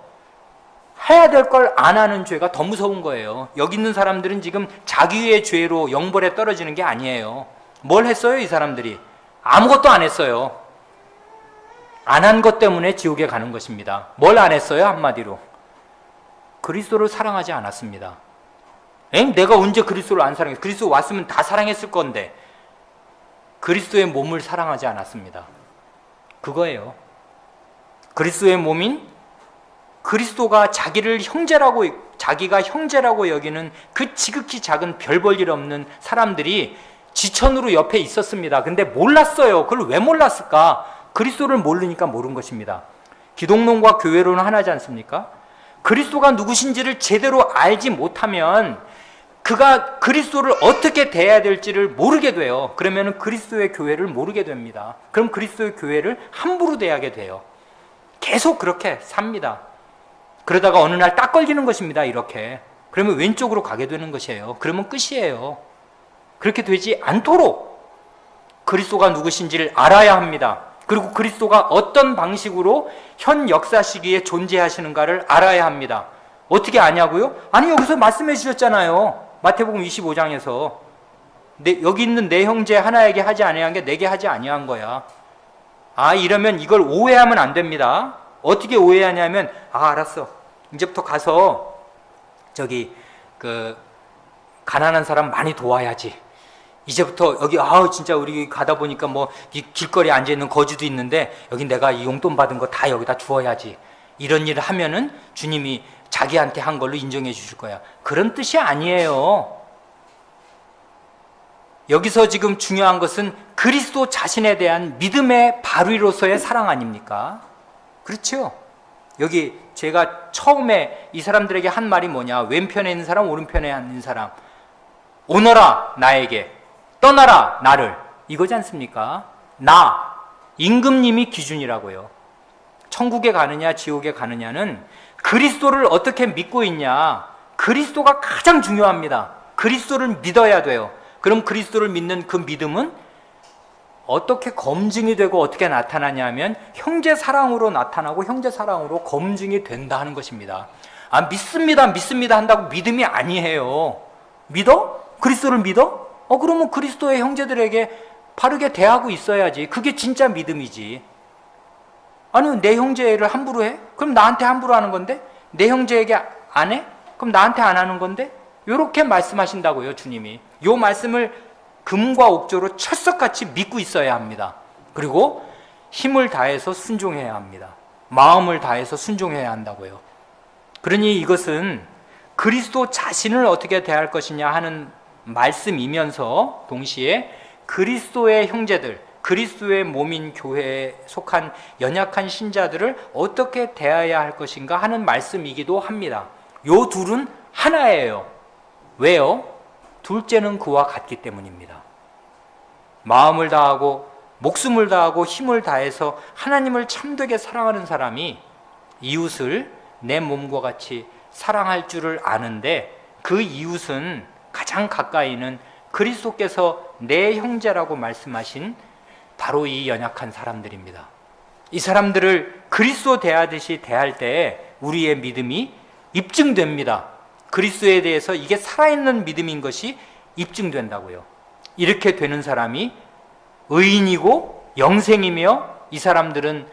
해야 될 걸 안 하는 죄가 더 무서운 거예요. 여기 있는 사람들은 지금 자귀의 죄로 영벌에 떨어지는 게 아니에요. 뭘 했어요, 이 사람들이? 아무것도 안 했어요. 안 한 것 때문에 지옥에 가는 것입니다. 뭘 안 했어요, 한마디로? 그리스도를 사랑하지 않았습니다. 내가 언제 그리스도를 안 사랑했어? 그리스도 왔으면 다 사랑했을 건데. 그리스도의 몸을 사랑하지 않았습니다. 그거예요. 그리스도의 몸인 그리스도가 자기가 형제라고 여기는 그 지극히 작은 별 볼 일 없는 사람들이 지천으로 옆에 있었습니다. 근데 몰랐어요. 그걸 왜 몰랐을까? 그리스도를 모르니까 모른 것입니다. 기독론과 교회론은 하나지 않습니까? 그리스도가 누구신지를 제대로 알지 못하면 그가 그리스도를 어떻게 대해야 될지를 모르게 돼요. 그러면 그리스도의 교회를 모르게 됩니다. 그럼 그리스도의 교회를 함부로 대하게 돼요. 계속 그렇게 삽니다. 그러다가 어느 날 딱 걸리는 것입니다. 이렇게. 그러면 왼쪽으로 가게 되는 것이에요. 그러면 끝이에요. 그렇게 되지 않도록 그리스도가 누구신지를 알아야 합니다. 그리고 그리스도가 어떤 방식으로 현 역사 시기에 존재하시는가를 알아야 합니다. 어떻게 아냐고요? 아니 여기서 말씀해 주셨잖아요. 마태복음 25장에서 여기 있는 내 형제 하나에게 하지 아니한 게 내게 하지 아니한 거야. 이러면 이걸 오해하면 안 됩니다. 어떻게 오해하냐면 알았어. 이제부터 가서 가난한 사람 많이 도와야지. 이제부터 여기 진짜 우리 가다 보니까 이 길거리에 앉아 있는 거지도 있는데 여기 내가 이 용돈 받은 거 다 여기다 주어야지. 이런 일을 하면은 주님이 자기한테 한 걸로 인정해 주실 거야. 그런 뜻이 아니에요. 여기서 지금 중요한 것은 그리스도 자신에 대한 믿음의 발휘로서의 사랑 아닙니까? 그렇죠? 여기 제가 처음에 이 사람들에게 한 말이 뭐냐? 왼편에 있는 사람, 오른편에 있는 사람. 오너라 나에게, 떠나라 나를. 이거지 않습니까? 임금님이 기준이라고요. 천국에 가느냐 지옥에 가느냐는 그리스도를 어떻게 믿고 있냐. 그리스도가 가장 중요합니다. 그리스도를 믿어야 돼요. 그럼 그리스도를 믿는 그 믿음은 어떻게 검증이 되고 어떻게 나타나냐면 형제 사랑으로 나타나고 형제 사랑으로 검증이 된다 하는 것입니다. 믿습니다 한다고 믿음이 아니에요. 믿어? 그리스도를 믿어? 그러면 그리스도의 형제들에게 바르게 대하고 있어야지. 그게 진짜 믿음이지. 아니 내 형제를 함부로 해? 그럼 나한테 함부로 하는 건데? 내 형제에게 안 해? 그럼 나한테 안 하는 건데? 이렇게 말씀하신다고요, 주님이. 이 말씀을 금과 옥조로 철석같이 믿고 있어야 합니다. 그리고 힘을 다해서 순종해야 합니다. 마음을 다해서 순종해야 한다고요. 그러니 이것은 그리스도 자신을 어떻게 대할 것이냐 하는 말씀이면서 동시에 그리스도의 형제들, 그리스도의 몸인 교회에 속한 연약한 신자들을 어떻게 대해야 할 것인가 하는 말씀이기도 합니다. 요 둘은 하나예요. 왜요? 둘째는 그와 같기 때문입니다. 마음을 다하고 목숨을 다하고 힘을 다해서 하나님을 참되게 사랑하는 사람이 이웃을 내 몸과 같이 사랑할 줄을 아는데, 그 이웃은 가장 가까이는 그리스도께서 내 형제라고 말씀하신 바로 이 연약한 사람들입니다. 이 사람들을 그리스도 대하듯이 대할 때 우리의 믿음이 입증됩니다. 그리스도에 대해서 이게 살아있는 믿음인 것이 입증된다고요. 이렇게 되는 사람이 의인이고 영생이며, 이 사람들은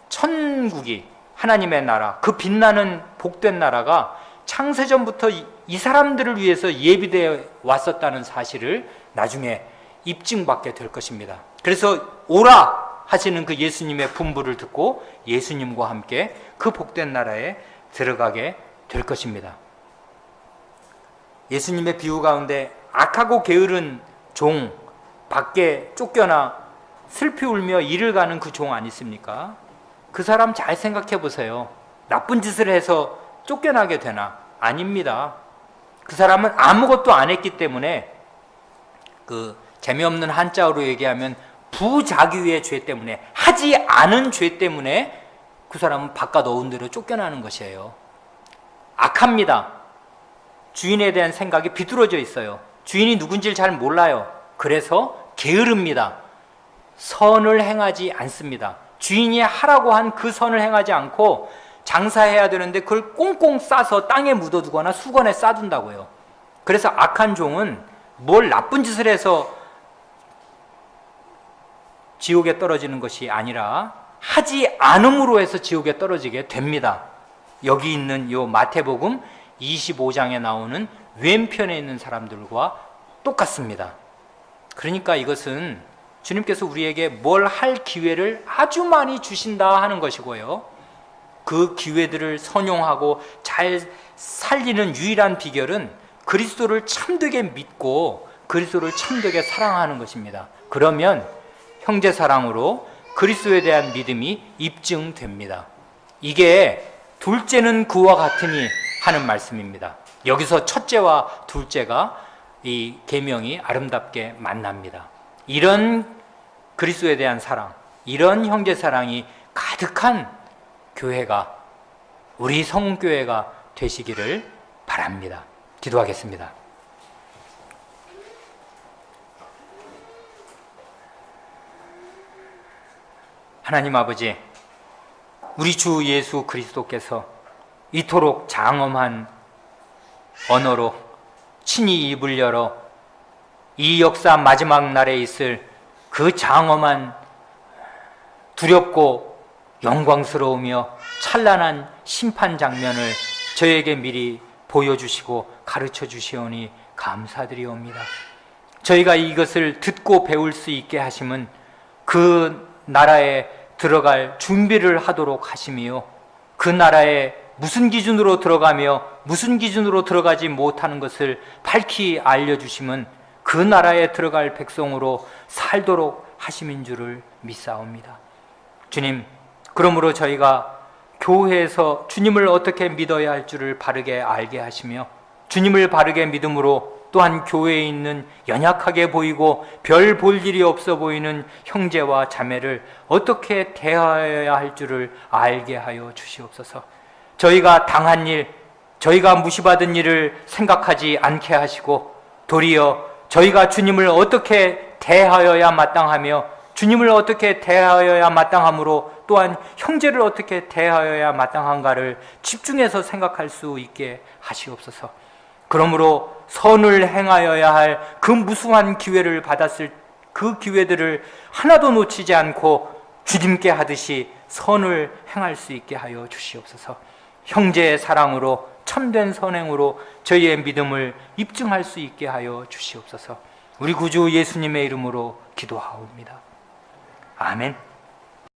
천국이, 하나님의 나라, 그 빛나는 복된 나라가 창세전부터 이 사람들을 위해서 예비되어 왔었다는 사실을 나중에 입증받게 될 것입니다. 그래서 오라 하시는 그 예수님의 분부를 듣고 예수님과 함께 그 복된 나라에 들어가게 될 것입니다. 예수님의 비유 가운데 악하고 게으른 종, 밖에 쫓겨나 슬피 울며 일을 가는 그 종 아니십니까? 그 사람 잘 생각해 보세요. 나쁜 짓을 해서 쫓겨나게 되나? 아닙니다. 그 사람은 아무것도 안 했기 때문에, 그 재미없는 한자어로 얘기하면 부자기의 죄 때문에, 하지 않은 죄 때문에 그 사람은 바깥 어운 대로 쫓겨나는 것이에요. 악합니다. 주인에 대한 생각이 비뚤어져 있어요. 주인이 누군지를 잘 몰라요. 그래서 게으릅니다. 선을 행하지 않습니다. 주인이 하라고 한 그 선을 행하지 않고 장사해야 되는데 그걸 꽁꽁 싸서 땅에 묻어두거나 수건에 싸둔다고요. 그래서 악한 종은 뭘 나쁜 짓을 해서 지옥에 떨어지는 것이 아니라 하지 않음으로 해서 지옥에 떨어지게 됩니다. 여기 있는 요 마태복음 25장에 나오는 왼편에 있는 사람들과 똑같습니다. 그러니까 이것은 주님께서 우리에게 뭘 할 기회를 아주 많이 주신다 하는 것이고요, 그 기회들을 선용하고 잘 살리는 유일한 비결은 그리스도를 참되게 믿고 그리스도를 참되게 사랑하는 것입니다. 그러면 형제 사랑으로 그리스도에 대한 믿음이 입증됩니다. 이게 둘째는 그와 같으니 하는 말씀입니다. 여기서 첫째와 둘째가 이 계명이 아름답게 만납니다. 이런 그리스도에 대한 사랑, 이런 형제 사랑이 가득한 교회가, 우리 성교회가 되시기를 바랍니다. 기도하겠습니다. 하나님 아버지, 우리 주 예수 그리스도께서 이토록 장엄한 언어로 친히 입을 열어 이 역사 마지막 날에 있을 그 장엄한 두렵고 영광스러우며 찬란한 심판 장면을 저에게 미리 보여주시고 가르쳐 주시오니 감사드리옵니다. 저희가 이것을 듣고 배울 수 있게 하심은 그 나라에 들어갈 준비를 하도록 하시며, 그 나라에 무슨 기준으로 들어가며 무슨 기준으로 들어가지 못하는 것을 밝히 알려주심은 그 나라에 들어갈 백성으로 살도록 하심인 줄을 믿사옵니다. 주님, 그러므로 저희가 교회에서 주님을 어떻게 믿어야 할 줄을 바르게 알게 하시며, 주님을 바르게 믿음으로 또한 교회에 있는 연약하게 보이고 별 볼 일이 없어 보이는 형제와 자매를 어떻게 대하여야 할 줄을 알게 하여 주시옵소서. 저희가 당한 일, 저희가 무시받은 일을 생각하지 않게 하시고, 도리어 저희가 주님을 어떻게 대하여야 마땅하며 주님을 어떻게 대하여야 마땅하므로 또한 형제를 어떻게 대하여야 마땅한가를 집중해서 생각할 수 있게 하시옵소서. 그러므로 선을 행하여야 할 그 무수한 기회를 받았을 그 기회들을 하나도 놓치지 않고 주님께 하듯이 선을 행할 수 있게 하여 주시옵소서. 형제의 사랑으로 참된 선행으로 저희의 믿음을 입증할 수 있게 하여 주시옵소서. 우리 구주 예수님의 이름으로 기도하옵니다. 아멘.